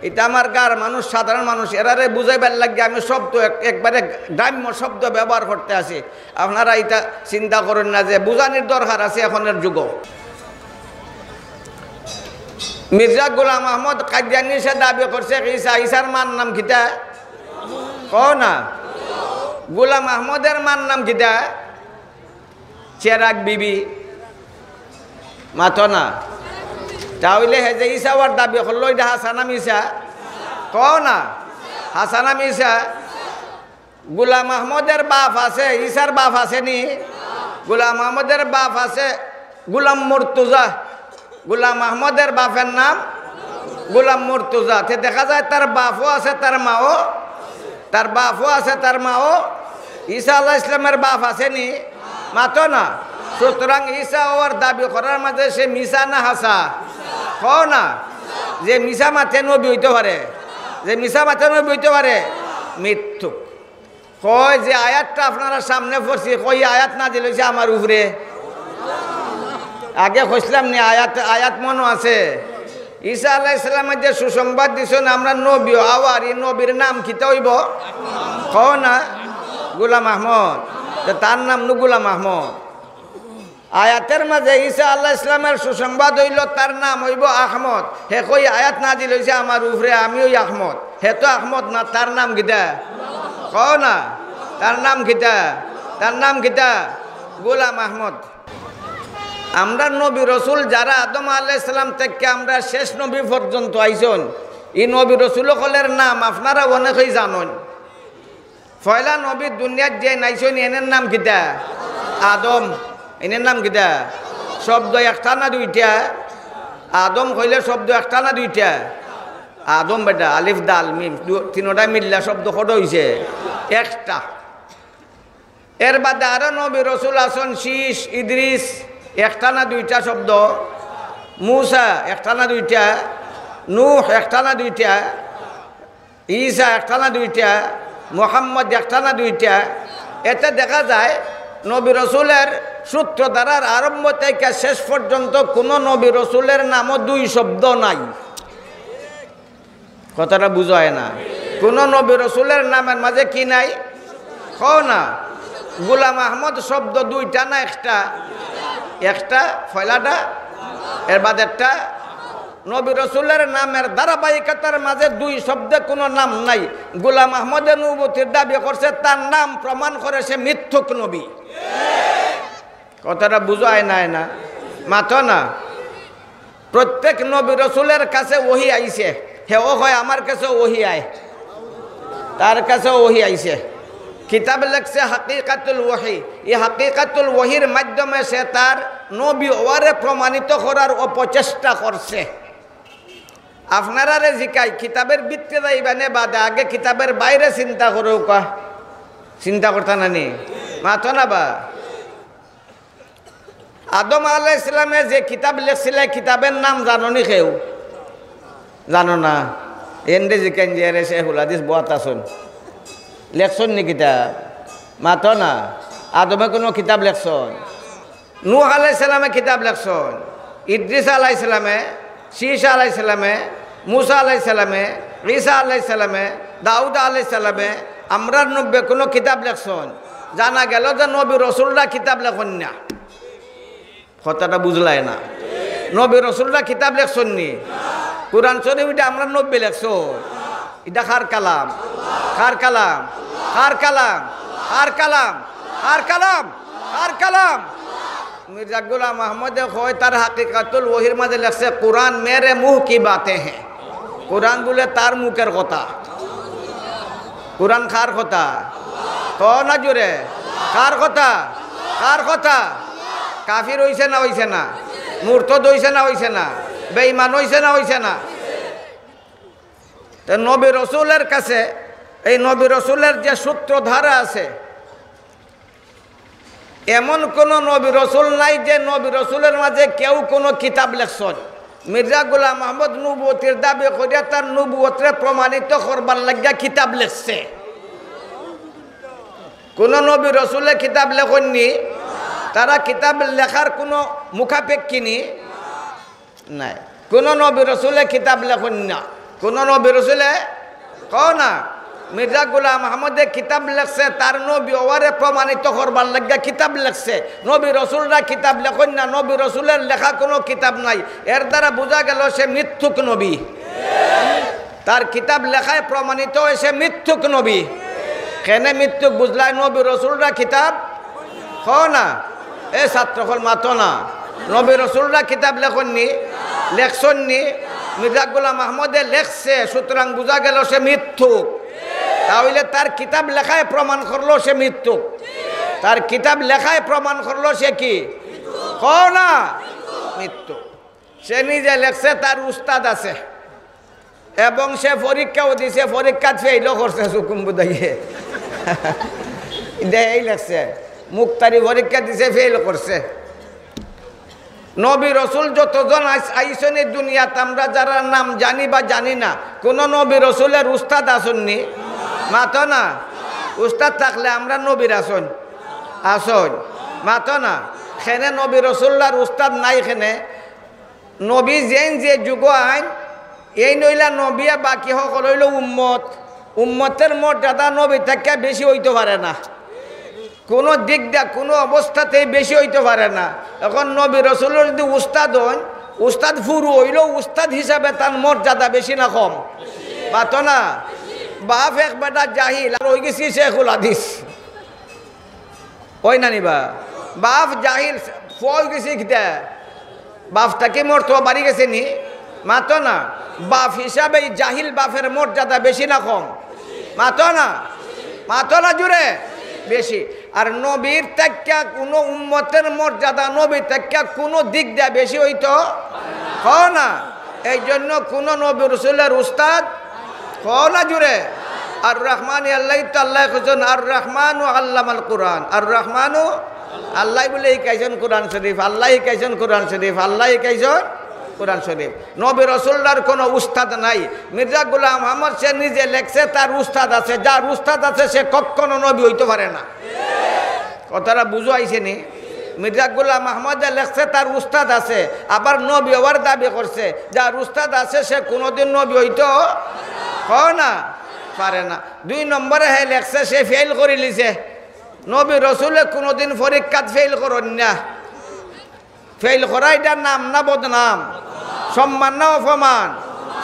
এটা আমার গার মানুষ, সাধারণ মানুষ, এরারে বুঝাইবার লাগে আমি শব্দ একবারে গ্রাম্য শব্দ ব্যবহার করতে আসি। আপনারা এটা চিন্তা করেন না যে বুঝানির দরকার আছে এখনের যুগ। মির্জা গোলাম আহমদ কাদিয়ানী সে দাবি করছে ঈসা, ঈসার মার নাম কিতা কও না? গোলাম আহমদের মার নাম কিতা? চেরাগ বিবি, মাথো না? তাহলে হে যে ঈসা ওর দাবি করলো এটা হাসানা মিসা কও না? হাসানা মিসা? গোলাম আহমদের বাপ আছে, ঈসার বাপ আছে নি? গোলাম আহমদের বাপ আছে গোলাম মুর্তজা। গোলাম আহমদের বাপের নাম গোলাম মুর্তজা। তে দেখা যায় তার বাপও আছে তার মাও, তার বাপও আছে তার মাও। ঈসা আলাইহিস সালামের বাপ আছে নি? মাতো না? সুতরাং ঈসা ওর দাবি করার মাঝে সে মিসা না হাসা কও না? যে মিসা মাথে নবী হইতে পারে, যে মিসা মাথে নবী হইতে পারে মৃত্যু। কয় যে আয়াতটা আপনারা সামনে পড়ছি, কই আয়াত না দিল আমার উপরে? আগে কইছিলাম নি আয়াত মনে আছে? ঈসা আলাইহিস সালামের যে সুসংবাদ দিছেন আমরা নবী আওয়ার, এই নবীর নাম কিতা হইব কও না? গোলাম আহমদ। তার নাম নু গোলাম আহমদ। আয়াতের মাঝে ঈসা আলাইহিস সালামের সুসংবাদ হইল তার নাম হইব আহমদ। হে কই আয়াত না দিল আমার উপরে, আমি ওই আহমদ। হে তো আহমদ না, তার নাম কিতা কও না? তার নাম কিতা? তার নাম কিতা? গোলাম আহমদ। আমরা নবী রসুল যারা আদম আলাইহিস সালাম থেকে আমরা শেষ নবী পর্যন্ত আইসন, এই নবী রসুল সকলের নাম আপনারা অনেকেই জানেন। পয়লা নবী দুনিয়ার যে নাইছেন এনের নাম কিতা? আদম। এনের নাম কিতা? শব্দ একটা না দুইটা? আদম কইলে শব্দ একটা না দুইটা? আদম বেটা আলিফ দাল মিম তিনোটা মিল্লা শব্দ কত হইছে? একটা। এর বাদে আরো নবী রসুল আসন শীষ, ইদ্রিস, একটা না দুইটা শব্দ? মুসা একটা না দুইটা? নূহ একটা না দুইটা? ঈসা একটা না দুইটা? মুহাম্মদ একটা না দুইটা? এতে দেখা যায় নবী রসুলের সূত্র দ্বারার আরম্ভ থেকে শেষ পর্যন্ত কোনো নবী রসুলের নামও দুই শব্দ নাই। কথাটা বুঝায় না? কোনো নবী রসুলের নামের মাঝে কি নাই কও না? গোলাম আহমদ শব্দ দুইটা না একটা? একটা ফয়লাটা, এর বাদ একটা। নবী রসুলের নামের ধারাবাহিকতার মাঝে দুই শব্দে কোনো নাম নাই। গোলাম আহমদের নবুয়তির দাবি করছে, তার নাম প্রমাণ করে সে মিথ্যুক নবী। কথাটা বুঝায় নাই না? মাথো না? প্রত্যেক নবী রসুলের কাছে ওহি আইছে। হেও হয় আমার কাছে ওহি আয়, তার কাছে ওহি আইছে। কিতাব লেখছে হাকিকাতুল ওয়াহি। এই হাকিকাতুল ওয়াহির মাধ্যমে সে তার নবী ওয়ারে প্রমাণিত করার অপচেষ্টা করছে। আপনারা রে জিকাই কিতাবের ভিত্তিতে যাইবানে বাদে আগে কিতাবের বাইরে চিন্তা করো কা? চিন্তা করতা না নি? মাথো না বা? আদম আলাইহিস সালামে যে কিতাব লেখছিলে কিতাবের নাম জানো নি কেউ? জানো না? এন্ডে জিকাইন যে রে শেখুল হাদিস বয়াত আসুন লেখছন নি কিতাব? মাথো না? আদমে কোনো কিতাব লেখছন? নূহ আলাইহিস সালামে কিতাব লেখছন, ইদ্রিস আলাইহিস সালামে, শীষ আলাইহিস সালামে, মুসা আলাইহিস সালামে, ঈসা আলাইহিস সালামে, দাউদ আলাইহিস সালামে, আমরার নব্বে কোনো কিতাব লেখছন? জানা গেল যে নবী রসুলরা কিতাব লেখন না। কথাটা বুঝলাই না? নবী রসুলরা কিতাব লেখছন নি? কোরআন শরীফ এটা আমরা নব্বে লেখছো। এটা কার কালাম? কার কালাম? কার কালাম? কার কালাম? কার কালাম? কার কালাম? মির্জা গোলাম আহমদে কয় তার হাকিকাতুল ওয়াহির মাঝে লেখছে কোরআন মেরে মুহ কি বাতে হ্যাঁ। কোরআন বলে তার মুখের কথা। কোরআন কার কথা? ক না জোরে? কার কথা? কার কথা? কাফির হইছে না হইছে না? মুরতাদ হইছে না হইছে না? বেঈমান হইছে না হইছে না? তো নবী রসুলের কাছে এই নবী রসুলের যে সূত্রধারা আছে, এমন কোন নবী রসুল নাই যে নবী রসুলের মাঝে কেউ কোনো কিতাব লেখছেন। মির্জা গোলাম আহমদ নবুয়তির দাবি করিয়া তার নবুয়তরে প্রমাণিত করবার লাগিয়া কিতাব লেখছে। কোন নবী রসুলে কিতাব লেখননি, তারা কিতাব লেখার কোনো মুখাপেক্ষী নাই। কোন নবী রসুলে কিতাব লেখন না। কোন নবী রসুলে কও না। মির্জা গোলাম আহমদে কিতাব লেখছে, তার নবী ওয়ারে প্রমাণিত করবার লাগিয়া কিতাব লেখছে। নবী রসুলরা কিতাব লেখেন না, নবী রসুলের লেখা কোনো কিতাব নাই। এর দ্বারা বোঝা গেল সে মিথ্যুক নবী। তার কিতাব লেখায় প্রমাণিত হয়েছে মিথ্যুক নবী। কেনে মিথ্যুক বুঝলাই? নবী রসুলরা কিতাব কও না, এ ছাত্রকল মাতো না। নবী রসুলরা কিতাব লেখননি, লেখছননি। মির্জা গোলাম আহমদে লেখছে, সুতরাং বোঝা গেল সে মিথ্যুক। তাহলে তার কিতাব লেখায় প্রমাণ করলো সে মিথ্যুক। তার কিতাব লেখায় প্রমাণ করলো সে কি কও না, মিথ্যুক। সে নিজে লেখছে, তার উস্তাদ আছে এবং সে পরীক্ষাও দিছে, পরীক্ষা ফেইলও করছে। সুকুম বুঝাইয়ে এই লেখছে, মুক্তারি পরীক্ষা দিছে, ফেইল করছে। নবী রসুল যতজন আইসন এই দুনিয়াতে, আমরা যারা নাম জানি বা জানি না, কোন নবী রসুলের উস্তাদ আসননি? মাতো না। উস্তাদ থাকলে আমরা নবীর আসন আসন মাতো না। সেনে নবী রসুল্লার উস্তাদ নাই। খেনে নবী যেন যে যুগ আইন এই নইলা নবিয়া, বাকি সকল হইল উম্মত। উম্মতের মর্যাদা নবী থেকে বেশি হইতে পারে না, কোনো দিক দিয়া কোনো অবস্থাতেই বেশি হইতে পারে না। এখন নবী রসুলের যদি উস্তাদ হন, উস্তাদ ফুরু হইলেও উস্তাদ হিসাবে তার মর্যাদা বেশি না কম? মাতো না। বাপ এক বেটা জাহিল আর ওই গেছি শেখুল হাদিস, ওই না নিবা? বাপ জাহিল ফই গেছি কিতা, বাপটাকে মর্তবা বাড়ি গেছে নি? মাতো না। বাপ হিসাবে জাহিল বাপের মর্যাদা বেশি না কম? মাতো না। মাতো না জুড়ে বেশি। আর নবীর থেকে কোনো উম্মতের মর্যাদা নবীর থেকে কোনো দিক দিয়ে বেশি হইতো কও না। এই জন্য কোনো নবী রসুলের উস্তাদ কও না জুড়ে। আর রহমান আল্লাহ তো আল্লাহ খুঁজছেন, আর রহমানু আল্লামাল কোরআন। আর রহমানু আল্লাহ বলে শিখাইছেন কোরআন শরীফ, আল্লাহ শিখাইছেন কোরআন শরীফ, আল্লাহ শিখাইছেন কোরআন শরীফ। নবী রসুল্লার কোনো উস্তাদ নাই। মির্জা গোলাম আহমদ সে নিজে লেখছে, তার উস্তাদ আছে। যার উস্তাদ আছে সে কখনো নবী হইতে পারে না। কথাটা বুঝো আইছে নি? মির্জা গোলাম আহমদে লেখছে, তার উস্তাদ আছে, আবার নবী হওয়ার দাবি করছে। যার উস্তাদ আছে সে কোনোদিন নবী হইতে কও না পারে না। 2 নম্বরে হে লেখছে, সে ফেল করে লিছে। নবী রসুলে কোনোদিন পরীক্ষাত ফেল করেন না। ফেল করা এটার নাম না বদনাম? সম্মান না অপমান?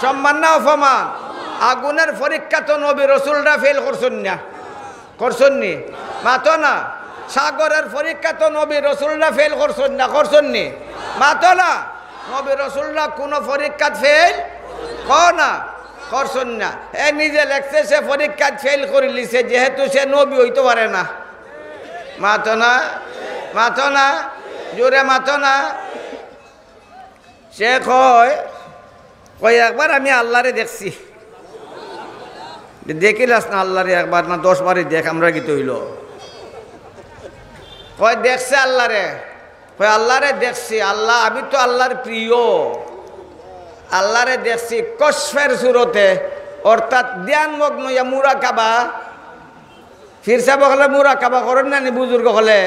সম্মান না অপমান? আগুনের পরীক্ষা তো নবী রসুলরা ফেল করছেন না, করছেন নি? মাতো না। সাগরের পরীক্ষা তো নবী রসুলরা ফেল করছেন না, করছেন নি? মাতো না। নবী রসুলরা কোনো পরীক্ষাত ফেল কও না করছেন না। এ নিজে লেখছে, সে পরীক্ষাত ফেল করে লিছে, যেহেতু সে নবী হইতে পারে না। মাতো না। মাতো না জোরে মাতো না। সে কয় একবার আমি আল্লাহরে দেখছি। দেখিলাস না আল্লাহরে একবার না 10 বারই দেখ, আমরা কি তৈল? কয় দেখছে আল্লাহরে। কয় আল্লাহরে দেখছি। আল্লাহ, আমি তো আল্লাহর প্রিয়। আল্লাহরে দেখছি কসফের সুরতে, অর্থাৎ ধ্যানমগ্ন ইয়া মুরাকাবা। ফিরসাব হলে মুরাকাবা করেন না নি বুজুর্গ হলে?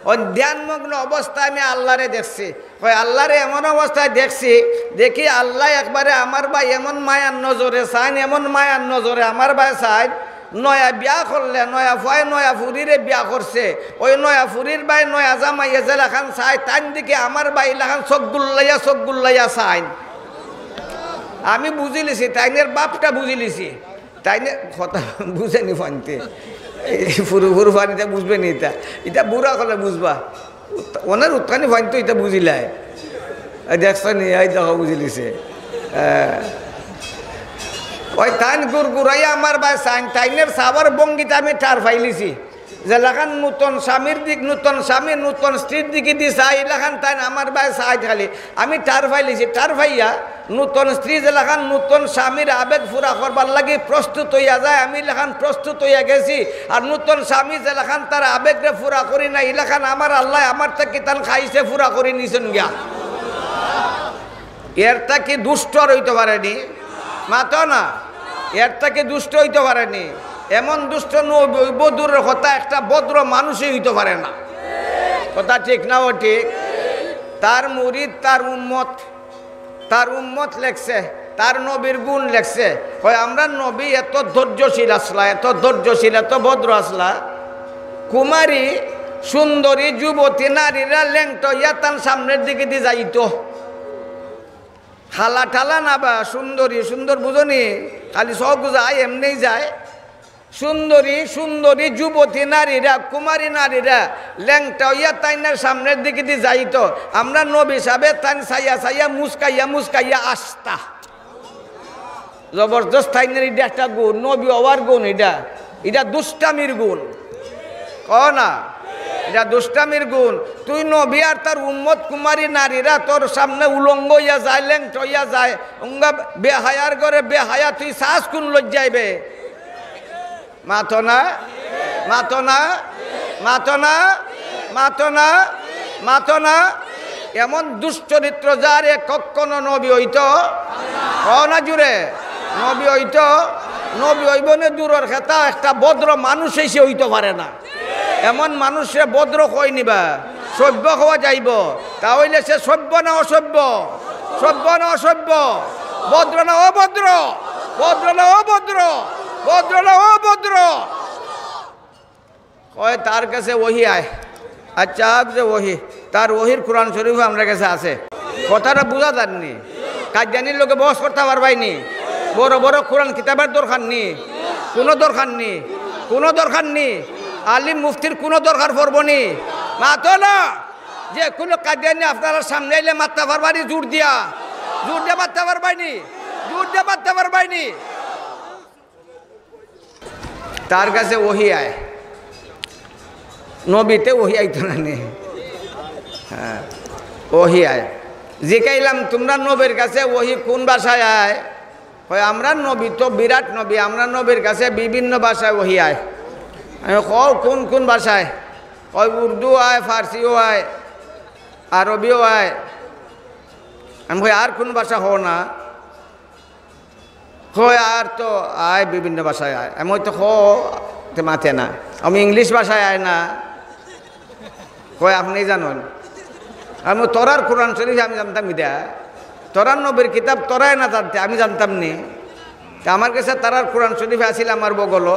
ওই ধ্যানমগ্ন অবস্থায় আমি আল্লাহরে দেখছি। ওই আল্লাহরে এমন অবস্থায় দেখছি, দেখি আল্লাহ একবারে আমার ভাই এমন মায়ার নজরে চাইন, এমন মায়ার নজরে আমার ভাই চাইন। নয়া বিয়া করলে, নয়া ভয় নয়া ফুরিরে বিয়া করছে। ওই নয়া ফুরির ভাই নয়া জামাইয়া যে লেখান চাই, তাই দিকে আমার ভাই লেখান চোখ গুল্লাইয়া চাইন। আমি বুঝি লিছি, তাইনের বাপটা বুঝি লিছি। তাইনে কথা বুঝেনি ফানতে, ফুরু ফুরু ফানিতে বুঝবে নি। এটা বুড়া করলে বুঝবা, ওনার উৎখানি ফাইন তো এটা বুঝিলাই। দেখছ নি, এই দেখো বুঝিলিছে। ওই তাইন গুড়াইয়া আমার ভাই চাইন, তাইনের সাবার বঙ্গিতে আমি ঠার ফাইলিছি। যে লেখান নূতন স্বামীর দিক, নূতন স্বামী নূতন স্ত্রীর দিকে দিয়ে চাই, লেখান তাই আমার ভাই চাই খালি আমি টার ফাইলিছি। টার ফাইয়া নূতন স্ত্রী যে লেখান নূতন স্বামীর আবেগ পুরা করবার লাগি প্রস্তুত হইয়া যায়, আমি লেখান প্রস্তুত হইয়া গেছি। আর নূতন স্বামী যে লেখান তার আবেগরে পুরা করি না, এই লেখান আমার আল্লাহ আমার থেকে তান খাইছে পুরা করে নিছেন গিয়া। এর থেকে দুষ্ট হইতে পারেনি। মাতো না। এর থেকে দুষ্ট হইতে পারেনি। এমন দুষ্ট বদুরের কথা একটা ভদ্র মানুষই হইতে পারে না। কথা ঠিক না? ও ঠিক। তার মুরিদ, তার উম্মত লেখছে, তার নবীর গুণ লেখছে, হয় আমরা নবী এত ধৈর্যশীল আসলা, এত ধৈর্যশীল, এত ভদ্র আসলা, কুমারী সুন্দরী যুবতী নারীরা ল্যাংটো ইয়াতান সামনের দিকে দিয়ে যাইতো, হালা ঠালা না বা সুন্দরী সুন্দর বুঝনি, খালি সব যায় এমনি যায়। সুন্দরী সুন্দরী যুবতী নারীরা, কুমারী নারীরা ল্যাংটা ইয়া তাইনের সামনের দিকে দিয়ে যাইতো, আমরা নবী সাহেব তাইন সাইয়া সাইয়া মুস্কাইয়া মুস্কাইয়া আসতা। জবরদস্ত তাইনের এটা একটা গুণ, নবী হওয়ার গুণ, এটা দুষ্টামির গুণ, ক না, এটা দুষ্টামির গুণ। তুই নবী আর তার উম্মত কুমারী নারীরা তোর সামনে উলঙ্গ ইয়া যায়, ল্যাংটা ইয়া যায়, উঙ্গা বেহায়ার করে বেহায়া, তুই শ্বাস কোন লজ্জাইবে? মাতো না, মাতো না, মাতো না, মাতো না, মাতো না। এমন দুশ্চরিত্র যার কখনো নবী হইতো না, জুড়ে নবী হইতো, নবী হইব না দূরের খেতা, একটা ভদ্র মানুষ এসে হইতে পারে না। এমন মানুষে ভদ্র কই নিবা, সভ্য হওয়া যাইব, তাহলে সে সভ্য না অসভ্য, সভ্য না অসভ্য, ভদ্র না অভদ্র, ভদ্র না অভদ্র, ভদ্র না অভদ্র। কয় তার কাছে ওহি আয়, আচ্ছা যে ওহি, তার ওহির কোরআন শরীফ আমার কাছে আছে। কথাটা বুঝা যাননি, কাজজানির লোকে বস করতে পারবাইনি, বড় বড় কোরআন কিতাবের দরকার নি, কোনো দরকার নি, কোনো দরকার নি, আলিম মুফতির কোনো দরকার পড়বো নি। মাতো না, যে কোনো কাজজানি আপনারা সামনে এলে মারতে পারবানি, জোর দিয়া মারতে পারবাইনি, জোর দিয়ে মারতে পারবাইনি। তার কাছে ওহি আয়, নবীতে ওহি আইতো না নে, হ্যাঁ ওহি আয়। জিকাইলাম তোমরা নবীর কাছে ওহি কোন ভাষায় আয়? হয় আমরা নবী তো বিরাট নবী, আমরা নবীর কাছে বিভিন্ন ভাষায় ওহি আয়। আমি কোন কোন ভাষায়? হয় উর্দু আয়, ফার্সিও আয়, আরবিও আয়। আমি কই আর কোন ভাষা হো না? হয় আর তো আয় বিভিন্ন ভাষায় আয়। আমি হয়তো মাথে না, আমি ইংলিশ ভাষায় আয় না। কয় আপনি জানেন, আমি তোরার কোরআন শরীফ আমি জানতাম, ইদা তোরার নবীর কিতাব তোরাই না জানতে, আমি জানতাম নি। তা আমার কাছে তারার কোরআন শরীফ আসিল আমার বগল,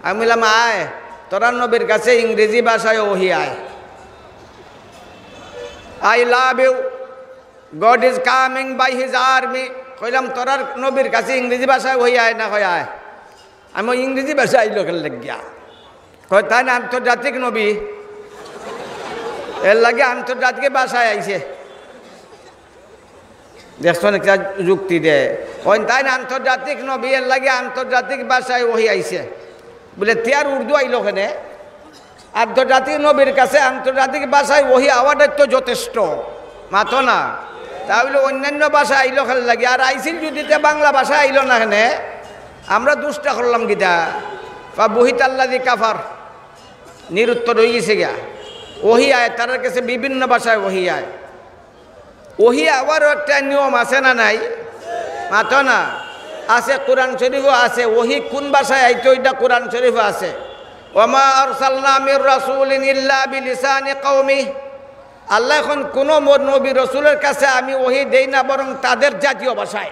আমি বললাম আয় তোরার নবীর কাছে ইংরেজি ভাষায় ওহি আয়। I love you, God is coming by his army. কইলাম তোরার নবীর কাছে ইংরেজি ভাষায় ওহি আয় না? কয় আয়। আমি ইংরেজি ভাষা আইলো লাগিয়া, কয় তাই না আন্তর্জাতিক নবী, এর লাগে আন্তর্জাতিক ভাষায় আইছে। দেখছেন একটা যুক্তি দে, ওই তাই না আন্তর্জাতিক নবী, এর লাগে আন্তর্জাতিক ভাষায় ওহি আইছে। বলে তিয়ার উর্দু আইলো কেনে? আন্তর্জাতিক নবীর কাছে আন্তর্জাতিক ভাষায় ওহি আওয়াটাই তো যথেষ্ট, মাতো না। তাহলে অন্যান্য ভাষা আইলো খেল লাগে, আর আইসিল যদিতে বাংলা ভাষা আইলো না কেনে? আমরা দুষ্টা করলাম গীতা বা বহিত আল্লাদি কাফার, নিরুত্তর হয়ে গেছে গিয়া। ওহি আয় তার কাছে বিভিন্ন ভাষায় ওহি আয়। ওহি আবারও একটা নিয়ম আছে না নাই? মাতো না, আছে, কোরআন শরীফও আছে। ওহি কোন ভাষায় আইতো এটা কোরআন শরীফও আছে। ওমা আরসালনা মির রাসূলিন ইল্লা বিলিসানি কওমি। আল্লাহ এখন কোনো নবী রসুলের কাছে আমি ওহি দেই না, বরং তাদের জাতীয় ভাষায়।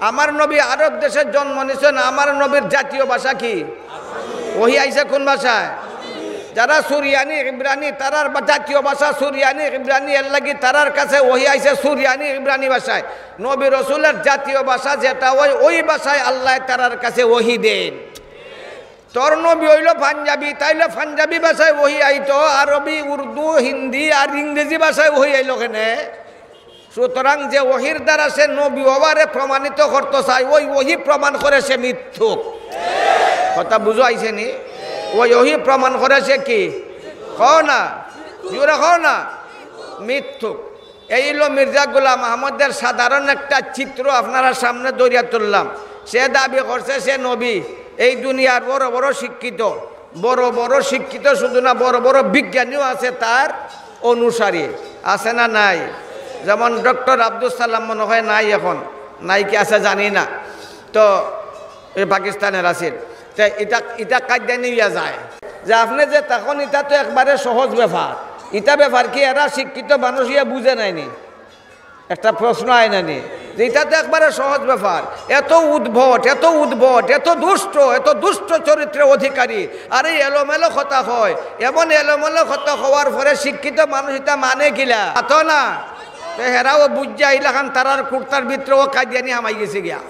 আমার নবী আরব দেশের জন্ম নিয়েছেন, আমার নবীর জাতীয় ভাষা কি? ওহি আইছে কোন ভাষায়? যারা সুরিয়ানি ইব্রানি, তারার জাতীয় ভাষা সুরিয়ানি ইব্রানি, এর লাগি তারার কাছে ওহি আইছে সুরিয়ানি ইব্রানি ভাষায়। নবী রসুলের জাতীয় ভাষা যেটা ওই ভাষায় আল্লাহ তারার কাছে ওহি দেন। তোর নবী হইল পাঞ্জাবি, তাইলে পাঞ্জাবি ভাষায় ওহি আইতো, আরবি, উর্দু, হিন্দি আর ইংরেজি ভাষায় ওহি আইলো কেনে? সুতরাং যে ওহির দ্বারা সে নবী হওয়ারে প্রমাণিত করতে চায়, ওই ওহি প্রমাণ করে সে মিথ্যুক। কথা বুঝো আইছে নি? ওই ওহি প্রমাণ করে সে কি? কও না, জোরে কও না, মিথ্যুক। এই হলো মির্জা গোলাম আহমদের সাধারণ একটা চিত্র আপনারা সামনে দরিয়া তুললাম। সে দাবি করছে সে নবী। এই দুনিয়ার বড় বড় শিক্ষিত, বড় বড় শিক্ষিত শুধু না, বড় বড় বিজ্ঞানীও আছে তার অনুসারী, আছে না নাই? যেমন ডক্টর আব্দুল সালাম মনে হয় নাই, এখন নাই কি আছে জানি না, তো এই পাকিস্তানের আছে। তো এটা কাজে নিয়ে যায় যে আপনি যে তখন এটা তো একবারে সহজ ব্যাপার। এটা ব্যাপার কি এরা শিক্ষিত মানুষ ইয়ে বুঝে নাইনি? একটা প্রশ্ন আয় নানি। এটা তো একবারে সহজ ব্যাপার। এত উদ্ভট, এত দুষ্ট চরিত্রের অধিকারী, আর এই এলোমেলো কথা হয়। এমন এলোমেলো কথা হওয়ার পরে শিক্ষিত মানুষ এটা মানে গিলা তো না, তো হেরাও বুঝা ইলাখান তারার কুর্তার ভিতরেও কাজিয়ানি হামাই গেছে গিয়া,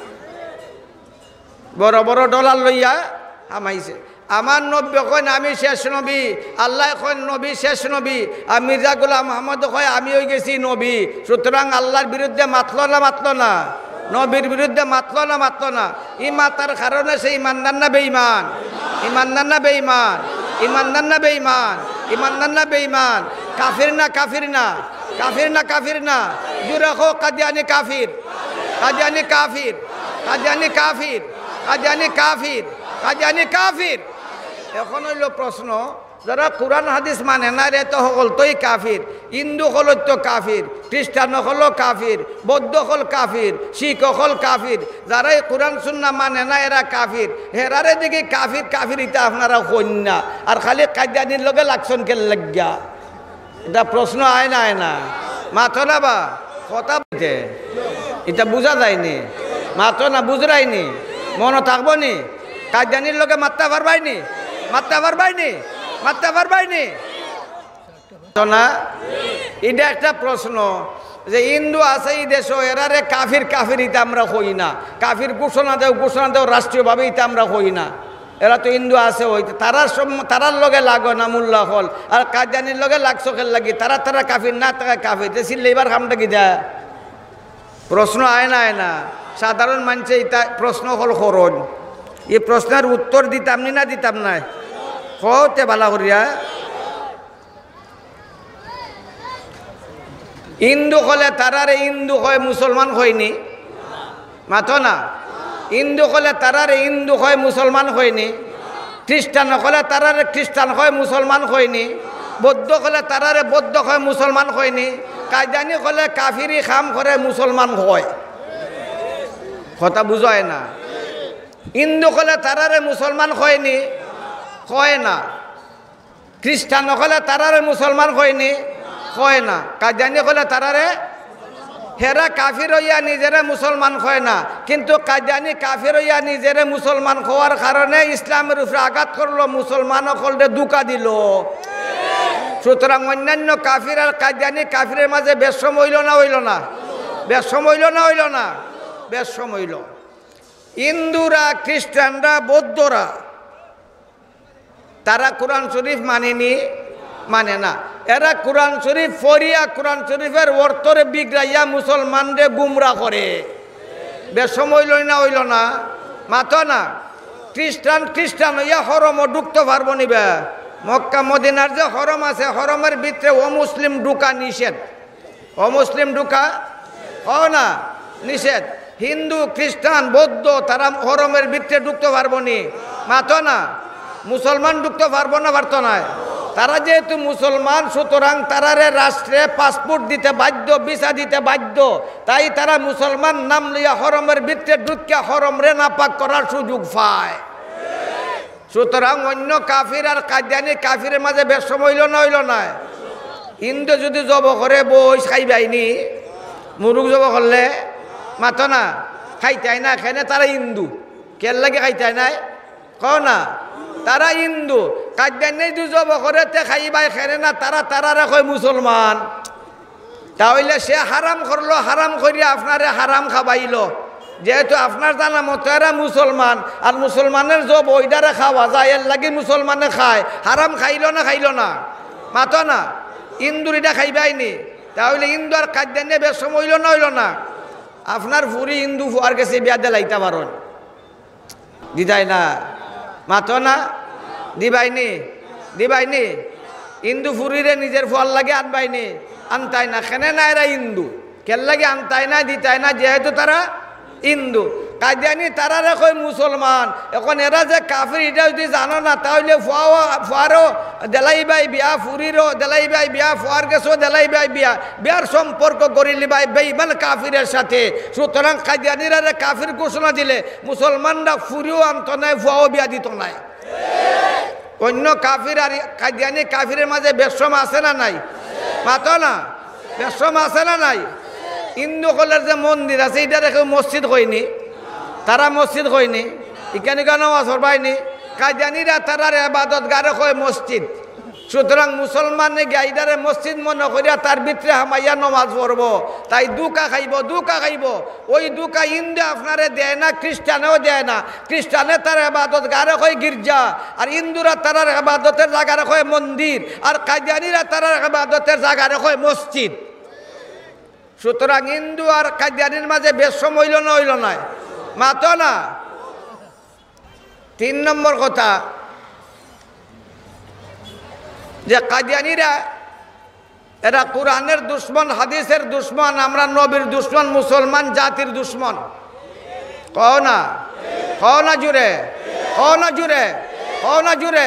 বড় বড় ডলার লইয়া হামাইছে। আমার নবী কয় আমি শেষ নবী, আল্লাহ কয় নবী শেষ নবী, আর মির্জা গোলাম মোহাম্মদ কয় আমি হয়ে গেছি নবী। সুতরাং আল্লাহর বিরুদ্ধে মাতল না, নবীর বিরুদ্ধে মাতল না। ই মাতার কারণে সে ইমানদার না বেঈমান? ইমানদার না বেঈমান? ইমানদার না বেঈমান? ইমানদার না বেঈমান? কাফির না কাফির না? কাফির না কাফির না? জুরে হো কাদিয়ানি কাফির, কাদিয়ানি কাফির, কাদিয়ানি কাফির, কাদিয়ানি কাফির, কাদিয়ানি কাফির। এখন হইল প্রশ্ন, যারা কোরআন হাদিস মানে না রে তো হল তোই কাফির, হিন্দু হল তো কাফির, খ্রিস্টান হল কাফির, বৌদ্ধ হল কাফির, শিখ হল কাফির। যারা এই কোরআন সুন্নাহ মানে না এরা কাফির। হেরারে দিকে কাফির কাফির এটা আপনারা হইন না, আর খালি কাদিয়ানির লগে লাগছন কে লাগিয়া? এটা প্রশ্ন আয় না মাথো না বা কথা বলতে এটা বুঝা যায়নি, মাথো না বুঝরাইনি, মনে থাকবো নি? কাদিয়ানির লগে মারতে পারবাইনি? মারতে পারবাইনি? মারতে পারবাইনি তো না? এটা একটা প্রশ্ন যে হিন্দু আছে এই দেশ, এরারে কাফির কাফির এটা আমরা হই না। কাফির ঘোষণা দেও রাষ্ট্রীয়ভাবে এটা আমরা হই না। এরা তো হিন্দু আছে ওই তারার লগে লাগো না মোল্লা হল, আর কাদিয়ানির লগে লাগছো খেল লাগি, তারা কাফির না তারা কাফির। চিল্লে এবার খামটা কি দেয়? প্রশ্ন আয় না সাধারণ মানুষে এটা প্রশ্ন হল খরচ। এই প্রশ্নের উত্তর দিতাম নি না দিতাম না? হতে বালা করিয়া হিন্দু হলে তারারে হিন্দু হয়, মুসলমান হয়নি মাথো না? হিন্দু হলে তারারে হিন্দু হয়, মুসলমান হয়নি। খ্রিস্টান হলে তারারে খ্রিস্টান হয়, মুসলমান হয়নি। বৌদ্ধ হলে তারারে বৌদ্ধ হয়, মুসলমান হয়নি। কাদিয়ানি হলে কাফিরি খাম করে মুসলমান হয়। কথা বুঝায় না? হিন্দু হলে তারারে মুসলমান হয়নি, হয় না। খ্রিস্টান হলে তারারে মুসলমান হয়নি, হয় না। কাদিয়ানি হলে তারারে, হেরা কাফির হইয়া নিজেরে মুসলমান হয় না, কিন্তু কাদিয়ানি কাফির হইয়া নিজেরে মুসলমান হওয়ার কারণে ইসলামের উপরে আঘাত করলো, মুসলমান হলরে দুকা দিল। সুতরাং অন্যান্য কাফির আর কাদিয়ানি কাফিরের মাঝে বেশম হইল না হইল না? বেশম হইল না হইল না? বেশম হইল। হিন্দুরা, খ্রিস্টানরা, বৌদ্ধরা তারা কোরআন শরীফ মানেনি, মানে না। এরা কোরআন শরীফ পড়িয়া কোরআন শরীফের অর্থরে বিগড়াইয়া মুসলমানরে গুমরা করে। বেশম হইল না হইল না? মাথো না? খ্রিস্টান হইয়া হরমও ঢুকতে পারবো নিবে। মক্কা মদিনার যে হরম আছে, হরমের ভিতরে অমুসলিম ঢুকা নিষেধ। অমুসলিম ঢুকা না নিষেধ। হিন্দু, খ্রিস্টান, বৌদ্ধ তারা হরমের ভিতরে ঢুকতে পারবো নি, মাথো না? মুসলমান ঢুকতে পারবো না, পারতো না? তারা যেহেতু মুসলমান, সুতরাং তারারে রাষ্ট্রে পাসপোর্ট দিতে বাধ্য, ভিসা দিতে বাধ্য। তাই তারা মুসলমান নাম লইয়া হরমের ভিতরে ঢুকিয়া হরমরে নাপাক করার সুযোগ পায়। সুতরাং অন্য কাফির আর কাদিয়ানি কাফিরের মাঝে বেশম হইল না হইল না? হিন্দু যদি জব করে বই খাইবাইনি, মুরুগ জব করলে মাথো না? খাইতাই না, খেনে তারা হিন্দু। কেন লাগে খাইতাই নাই? কও না? তারা হিন্দু। কাদিয়ানি যদি জব করে তে খাইবাই খেনে না, তারা কয় মুসলমান। তাহলে সে হারাম করলো, হারাম করিয়া আপনারে হারাম খাবাইল। যেহেতু আপনার জানা মতো এরা মুসলমান, আর মুসলমানের জব ওইটারে খাওয়া যায়, এর লাগে মুসলমানে খায়। হারাম খাইল না খাইল না? মাথো না? হিন্দুর এটা খাইবাইনি। তাহলে হিন্দু আর কাদিয়ানি বেশম হইল না হইল না? আপনার ফুরি হিন্দু ফুয়ার কাছে বিয়া দিলাইতে পারেন, দিদাই না? মাথো না? দিবাইনি? হিন্দু ফুরিরে নিজের ফুয়ার লাগে আনবাইনি, আনতাই না। খেনে না এরা হিন্দু, কেন লাগে আনতাই না, দিতাই না? যেহেতু তারা হিন্দু। কাদিয়ানি তারারে কই মুসলমান। এখন এরা যে কাফির এটা যদি জানো না, তাহলে ফুয়ারও দেলাইবাই বিয়া, ফুরিরও দেলাইবাই বিয়া, ফুয়ার গেছও দেলাইবাই বিয়া, বিয়ার সম্পর্ক গড়িলিবাই বেঈমান কাফিরের সাথে। সুতরাং কাদিয়ানিরা কাফির ঘোষণা দিলে মুসলমানরা ফুরিও আনতো নাই, ফুয়াও বিয়া দিত নাই। অন্য কাফির আর কাদিয়ানি কাফিরের মাঝে বেশম আছে না নাই? মাথো না? বেশম আছে না নাই? হিন্দু হলের যে মন্দির আছে এটা রেখে মসজিদ হয়নি, তারা মসজিদ হয়নি, এখানে কেন নামাজ পড়বাইনি। কাদিয়ানিরা তারার ইবাদত গারে হয় মসজিদ। সুতরাং মুসলমানে গাইডারে মসজিদ মনে করিয়া তার ভিতরে হামাইয়া নমাজ পড়বো, তাই দুকা খাইব। ওই দুকা হিন্দু আপনারে দেয় না, খ্রিস্টানেও দেয় না। খ্রিস্টানে তার ইবাদত গারে হয় গির্জা, আর হিন্দুরা তারার ইবাদতের জায়গারে হয় মন্দির, আর কাদিয়ানিরা তারার ইবাদতের জায়গারে হয় মসজিদ। সুতরাং হিন্দু আর কাদিয়ানির মাঝে বেশম হইল না, হইল নাই মাতো না। 3 নম্বর কথা যে কাদিয়ানিরা এরা কোরআনের দুশ্মন, হাদিসের দুশ্মন, আমরা নবীর দুশ্মন, মুসলমান জাতির দুশ্মন। কও না জুড়ে।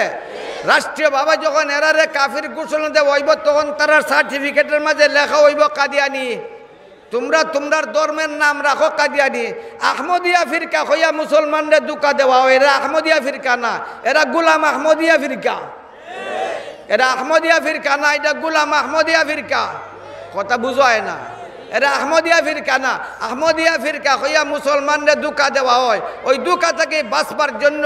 রাষ্ট্রীয় বাবা যখন এরারে কাফির ঘোষণা দেওয়া হইব তখন তারা সার্টিফিকেটের মাঝে লেখা হইব কাদিয়ানি। তোমরা তোমরার ধর্মের নাম রাখো কাদিয়ানি। আহমদিয়া ফিরকা হইয়া মুসলমানদের দুকা দেওয়া হয়। এরা আহমদিয়া ফিরকা না, এরা গুলাম আহমদিয়া ফিরকা। এরা আহমদিয়া ফিরকা না, এটা গুলাম আহমদিয়া ফিরকা। কথা বুঝায় না, এরা আহমদিয়া ফিরকা না। আহমদিয়া ফিরকা হইয়া মুসলমানদের দুকা দেওয়া হয়। ওই দুকা থেকে বাঁচবার জন্য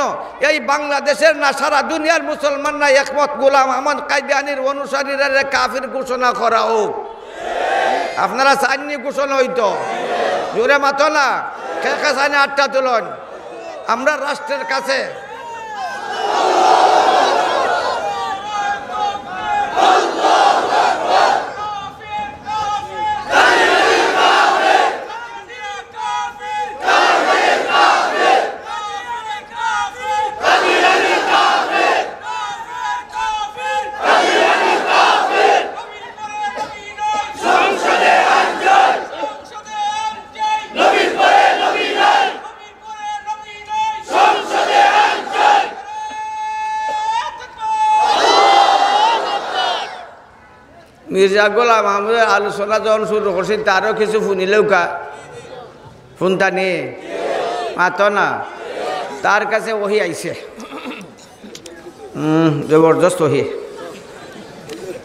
এই বাংলাদেশের না সারা দুনিয়ার মুসলমানরা একমত গোলাম আহমদ কাদিয়ানির অনুসারীরা কাফির ঘোষণা করা হোক। আপনারা চাননি ঘোষণা হইতো? জোরে মাতো না, খেখা চাইনি 8টা তুলন। আমরা রাষ্ট্রের কাছে মির্জা গোলাম আহমদের আলোচনা যখন শুরু করছি তারও কিছু শুনিলেও শুনতা নি মাত না। তার কাছে ওহি আইছে, জবরদস্ত ওহি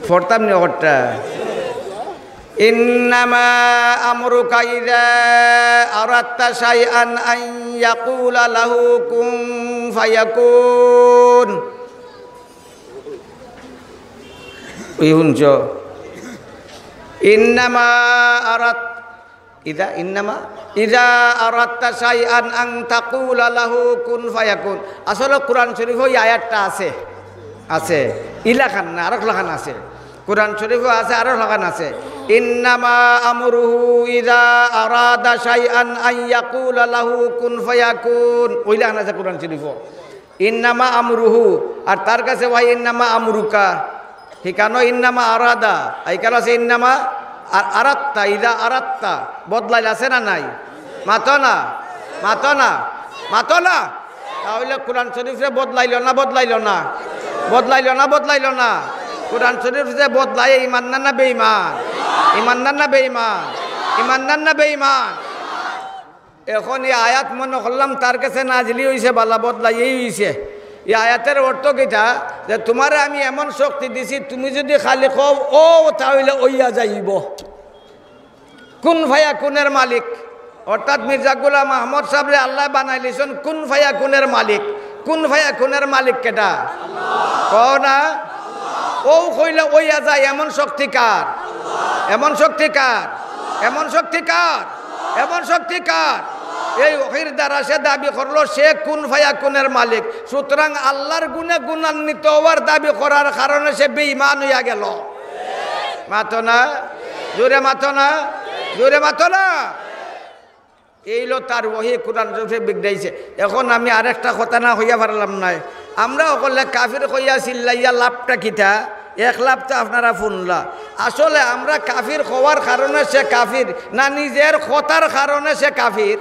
পড়তাম নি ওটা। ইন্নামা আমরুকা ইযা আরাদতা শাইআন আন ইয়াকুলা লাহু কুন ফায়াকুন। ওই শুনছ? ইন্নামা ইযা আরাদতা শাইআন আন তাকুলা লাহু কুন ফায়াকুন। আসলে কোরআন শরীফ ওই আয়াতটা আছে ইলাখান না, আরেক লাখান আছে। কোরআন শরীফও আছে, আরো লাখান আছে। ইন্নামা আমরুহু ইযা আরাদা শাইআন আন ইয়াকুলা লাহু কুন ফায়াকুন। ওই লাখান আছে কোরআন শরীফও। ইন্নামা আমরুহু, আর তার কাছে ভাই ইন্নামা আমরুকা। ঠিকানো ইন্নামা আরাদা, এইখানে আছে ইন্নামা আরাত্তা। ইদা আরাত্তা বদলাইল আছে না নাই? মাতো না। তাহলে কোরআন শরীফে বদলাইল না। কোরআন শরীফ যে বদলাই ইমানদার না বেঈমান? এখন এই আয়াত মনে করলাম তার কাছে নাজিলি হইছে, বালা বদলাই হইছে। এই আয়াতের অর্থ কিটা যে তোমারে আমি এমন শক্তি দিছি, তুমি যদি খালি কও ও তাহলে ওইয়া যাইব। কুন ফায়াকুনের মালিক, অর্থাৎ মির্জা গোলাম আহমদ সাহেবরে আল্লাহ বানাইলিছেন কুন ফায়াকুনের মালিক। কুন ফায়াকুনের মালিক কেটা? কও না। ও কইলে ওইয়া যায়, এমন শক্তিকার। এই ওহির দ্বারা সে দাবি করলো সে কুন ফায়াকুনের মালিক। সুতরাং আল্লাহর গুণে গুণান্বিত হওয়ার দাবি করার কারণে সে বেঈমান হইয়া গেল। মাতো না, জোরে মাতো না। এইলো তার ওহি কোরআন শরীফে বিগড়াইছে। এখন আমি আরেকটা কথা না হইয়া পারলাম না। আমরা সকলে কাফির কইয়া চিল্লাইয়া লাভটা কিতা? 1 লাভটা আপনারা শুনলা। আসলে আমরা কাফির হওয়ার কারণে সে কাফির না, নিজের কথার কারণে সে কাফির?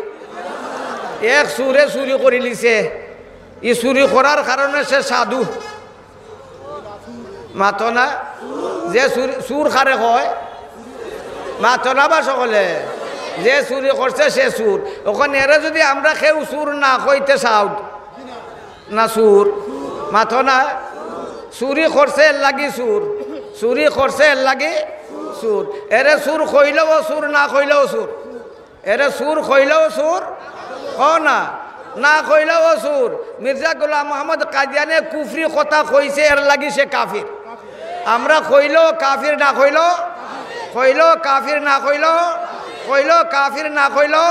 এক সুরে চুরি করে লিছে, ই চুরি করার কারণে সে সাধু। মাতো না, যে চুর খারে হয় মাতো না বা সকলে? যে চুরি করছে সে চুর। ওখানে এরা যদি আমরা কেউ চুর না কইতে চাও না চুর। মাথো না, চুরি করছে এর লাগি চুর, চুরি করছে এর লাগি সুর। এরে সুর কইলেও সুর, না কইলেও সুর। এরে সুর কইলেও সুর, না না কইলেও সুর। মির্জা গোলাম মোহাম্মদ কাদিয়ানে কুফরি কথা কইছে, এর লাগি সে কাফির। আমরা কইলেও কাফির, না কইলেও কইলেও কাফির, না কইলেও কইলেও কাফির, না কইলেও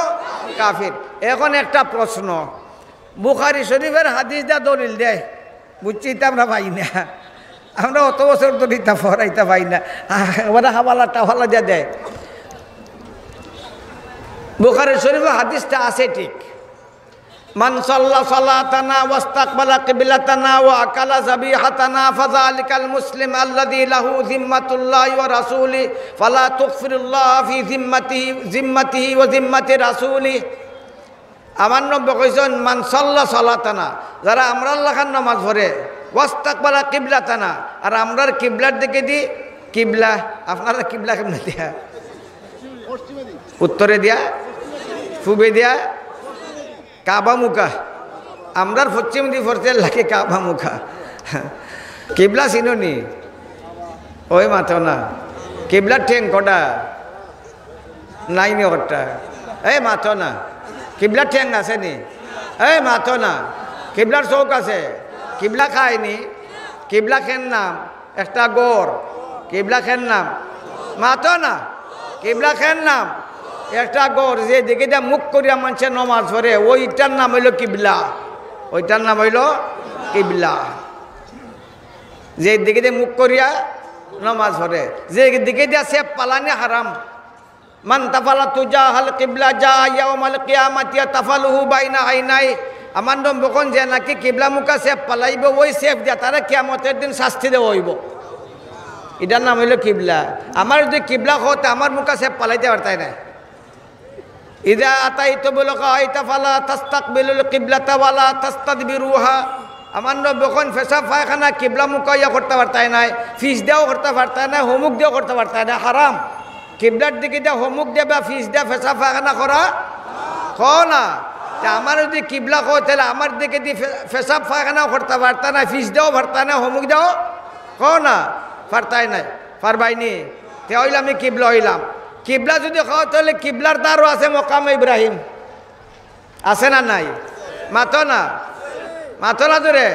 কাফির। এখন একটা প্রশ্ন, বুখারী শরীফের হাদিস দা দলিল দেয়, বুঝছি তা আমরা পাই না। আমরা অত বছর দলিলটা পড়াইতে পাই না, ওরা হাওয়ালা টাওয়ালা যা দেয়। বুখারী শরীফের হাদিসটা আছে ঠিক, মান সাল্লা সালাতানা ওয়াস্তাকবালা কিবলাতানা ওয়া আকালা যাবিহাতানা ফাযালিকাল মুসলিম আল্লাযী লাহু যিম্মাতুল্লাহি ওয়া রাসূলি ফালা তুগফিরুল্লাহ ফি যিম্মাতিহি ওয়া যিম্মাতি রাসূলি। আমার নবী কইছেন মান সাল্লা সালাতানা, যারা আমরা আল্লাহর নামাজ পড়ে, ওয়াস্তাকবালা কিবলাতানা, আর আমরার কিবলার দিকে দি কিবলা। আপনারা কিবলা কেমনে দিয়া? উত্তরে দিয়া, পূবে দিয়া, কাবা মুখা। আমরার পশ্চিম দিয়ে পড়তে লাগে কাবা মুখা। কিবলা চিনি? ওই মাথো না, কিবলার ঠেং কটা নাই নি? ওটা এই মাথো না, কিবলার ঠেং আছে নি? এই মাথো না, কিবলার চৌক আছে? কিবলা খায়নি? কিবলা খেন নাম একটা গড়, কিবলা খেন নাম মাথো না, কিবলা খেন নাম একটা গড়, যে দিকে দিয়ে মুখ করিয়া মানুষে নমাজ পড়ে, ওইটার নাম হইল কিবলা। ওইটার নাম হইল কিবলা, যে দিকে দিয়ে মুখ করিয়া নমাজ পড়ে। যে দিকে দিয়া সে পালানি হারাম। মান তাফালা তুজা হাল কিবলা যা ইয়াউমাল কিয়ামাতি তাফালুহু বাইনা আইনাই। আমার নম বকন যে নাকি কিবলা মুখা সেফ পালাইব, ওই সেফ দিয়া তারা কিয়ামতের দিন শাস্তি দেওয়া হইব। এটার নাম হইল কিবলা। আমার যদি কিবলা হতে আমার মুখা সেফ পালাইতে পারতাই না। ইদা আতাইতুমুল গায়তা ফালা তাস্তাকবিলুল কিবলাতা ওয়ালা তাস্তাদবিরুহা। আমার নবী যখন পেশাব পায়খানা কিবলা মুখাইয়া করতে পারতাই নাই, ফিস দেওয়া করতে পারতাই না, হোমুক দেওয়া করতে পারতাই না, হারাম। কিবলার দিকে দিয়ে হোমুক দিয়ে বা ফিস দেওয়া পেশাব পায়খানা করা না। আমার যদি কিবলা হয় তাহলে আমার দিকে দিয়ে পেশাব পায়খানাও করতে পারতাই না, ফিস দেওয়া পারতাই না, হোমুক দেওয়া না পারতাই নাই, পারবাইনি। তে হইলাম আমি কিবলা হইলাম। কিবলা যদি খাও তাহলে কিবলার দ্বারও আছে মকাম ইব্রাহিম, আছে না নাই? মাতো না, মাতো না জোরে।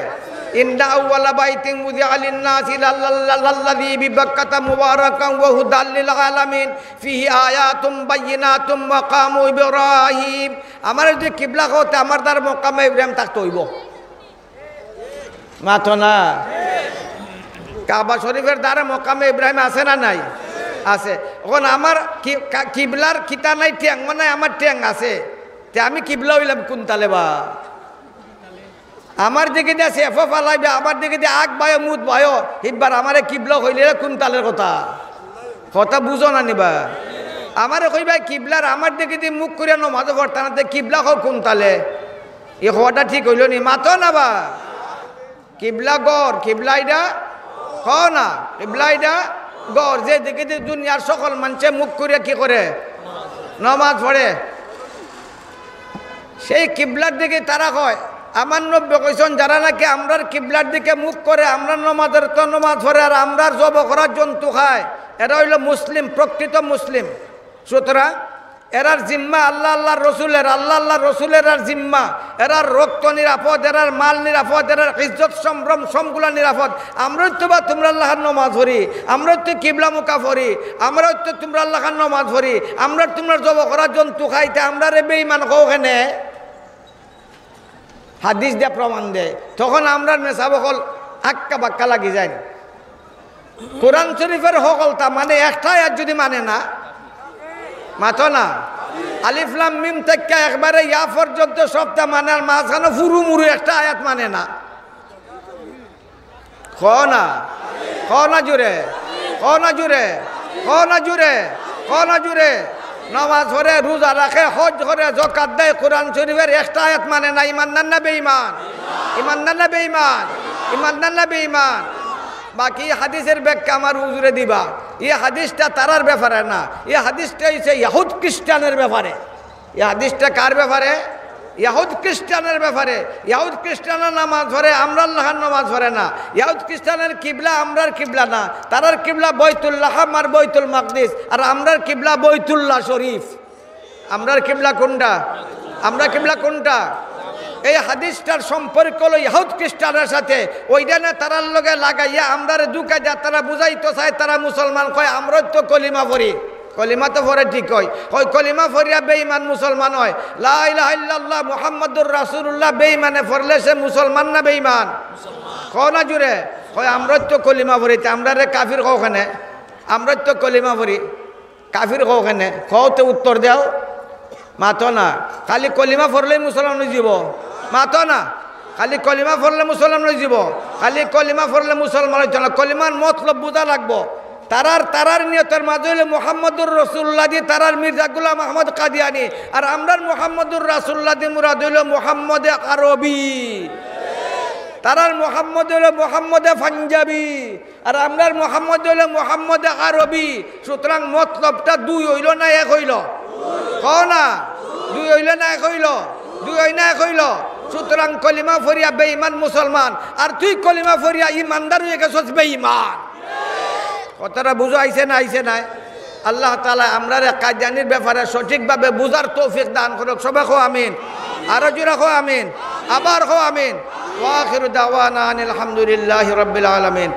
ইন্না আউওয়ালা বাইতিন মুযিআ লিন-নাসি লাল্লাযী বিবাক্কাতা মুবারাকান ওয়া হুদাল লিল আলামিন ফিহি আয়াতুম বায়্যিনাতুম মাকামু ইব্রাহিম। আমার যদি কিবলা খাও তে আমার দ্বার মকাম ইব্রাহিম থাকতে হইব। মাতো না, কাবা শরীফের দ্বারে মকাম ইব্রাহিম আছে না নাই? আছে। এখন আমার কিবলার কিতা নাই, ট্যাং মানে আমার ট্যাং আছে, তে আমি কিবলা হইলাম কোন তালে? বা আমার দিকে দিয়ে সেফ ফালাইবে, আমার দিকে দিয়ে আগ বায়ো মুদ বায়ো, হিবার আমারে কিবলা হইলে কোন তালের কথা? কথা বুঝো না নিবা? আমারে কইবা কিবলার আমার দিকে দিয়ে মুখ করিয়া নমাজ পড়তা না, কিবলা হোক কোন তালে? এই হওয়াটা ঠিক হইল নি? মাতো না বা কিবলা গড়, কিবলা ইডা হ না, কিবলা ইডা গড়, যে দিকে দিয়ে দুনিয়ার সকল মানুষে মুখ করিয়া কি করে নমাজ পড়ে, সেই কিবলার দিকে তারা কয়। আমার নবী কইছেন যারা নাকি আমরার কিবলার দিকে মুখ করে, আমরা নমাজের তো নমাজ পড়ে আর আমরার জব করার জন্তু খায়, এরা হইল মুসলিম, প্রকৃত মুসলিম। সুতরাং এরার জিম্মা আল্লাহ আল্লাহ রসুলের, আল্লাহ আল্লাহ রসুলের আর জিম্মা, এরার রক্ত নিরাপদ, এরার মাল নিরাপদ, এরার ইজ্জত সম্ভ্রম সবগুলা নিরাপদ। আমরাও তো বা তোমরা আল্লাহর নমাজ পড়ি, আমরাও তো কিবলা মুখা পড়ি, আমরাও তো তোমরা আল্লাহর নমাজ পড়ি, আমরা তোমরা জব করার জন্তু খাইতে আমরা রে বেঈমান কওখানে হাদিস দিয়ে প্রমাণ দেয়। তখন আমরা মেসাব হল আক্কা বাক্কা লাগি যায়। কোরআন শরীফের হকলতা মানে একটা আয়াত যদি মানে না, মাতো না, আলিফ লাম মিম থেকে একবারে ইয়া পর্যন্ত সবটা মানে, আর মাঝখানে ফুরু মুরু একটা আয়াত মানে না। খ না জুড়ে, খ না জুড়ে, খ না জুড়ে, খ না জুড়ে। নামাজ পড়ে, রোজা রাখে, হজ করে, যাকাত দেয়, কোরআন শরীফের একটা আয়াত মানে না। ইমানদার না বেঈমান? ইমানদার না বেঈমান? ইমানদার না বেঈমান? বাকি হাদিসের ব্যাখ্যা আমার হুজুরে দিবা। এই হাদিসটা তারার ব্যাপারে না, এই হাদিসটা হচ্ছে ইহুদ খ্রিস্টানের ব্যাপারে। এই হাদিসটা কার ব্যাপারে? ইয়াহুদ খ্রিস্টানের ব্যাপারে ইয়াহুদ খ্রিস্টানের নামাজ পড়ে আমরা আল্লাহর নামাজ পড়ে না। ইয়াহুদ খ্রিস্টানের কিবলা আমরার কিবলা না, তারার কিবলা বৈতুল্লাহ আর বৈতুল মাকদিস, আর আমরার কিবলা বৈতুল্লাহ শরীফ। আমরার কিবলা কোনটা? আমরা কিবলা কোনটা? এই হাদিসটার সম্পর্ক হলো ইয়াহুদ খ্রিস্টানের সাথে। ওইটা না তারার লগে লাগাইয়া আমরার দুকা যা তারা বুঝাইতে চায় তারা মুসলমান কয় আমরা তো কলিমা পড়ি। কলিমা তো পড়ে ঠিক হয়, ওই কলিমা পড়িয়া বেঈমান মুসলমান হয়। লা ইলাহা ইল্লাল্লাহ মুহাম্মাদুর রাসূলুল্লাহ বেঈমানে পড়লে সে মুসলমান না বেঈমান? কও না জুড়ে, হয় আমরা তো কলিমা পড়ি, আমরা রে কাফির কও কেনে? আমরা তো কলিমা পড়ি, কাফির কও কেনে? কও তো উত্তর দাও। মাতো না, খালি কলিমা পড়লেই মুসলমান হয়ে যাব। মাতো না, খালি কলিমা পড়লে মুসলমান হয়ে যাব। খালি কলিমা পড়লে মুসলমান হইতে না, কলিমার মতলব বুঝা লাগবো। তারার নিয়তের মাঝে হইলে মুহাম্মদুর রাসূলুল্লাহ দি, তারার মির্জা গোলাম আহমদ কাদিয়ানি, আর আমরার মুহাম্মদুর রাসূলুল্লাহ দি মুরাদ হইল মুহাম্মদে আরবি। তারার মুহাম্মদ হইল মুহাম্মদে পাঞ্জাবি, আর আমরার মুহাম্মদ হইল মুহাম্মদে আরবি। সুতরাং মতলবটা দুই হইল না এক হইল? কও না, দুই হইল না এক হইল? দুই হই না এক হইল? সুতরাং কলিমা ফরিয়া বেঈমান মুসলমান, আর তুই কলিমা ফরিয়া ইমানদার হয়ে গেছস বেঈমান। কথাটা বুঝো আইছে না? আইছে না? আল্লাহ তাআলা আমরার কাদিয়ানির ব্যাপারে সঠিকভাবে বুঝার তৌফিক দান করুক। সবাই কো আমিন, আরো জোরে কো আমিন, আবার কো আমিন। ওয়া আখিরু দাওয়ানা আনিল হামদুলিল্লাহি রাব্বিল আলামিন।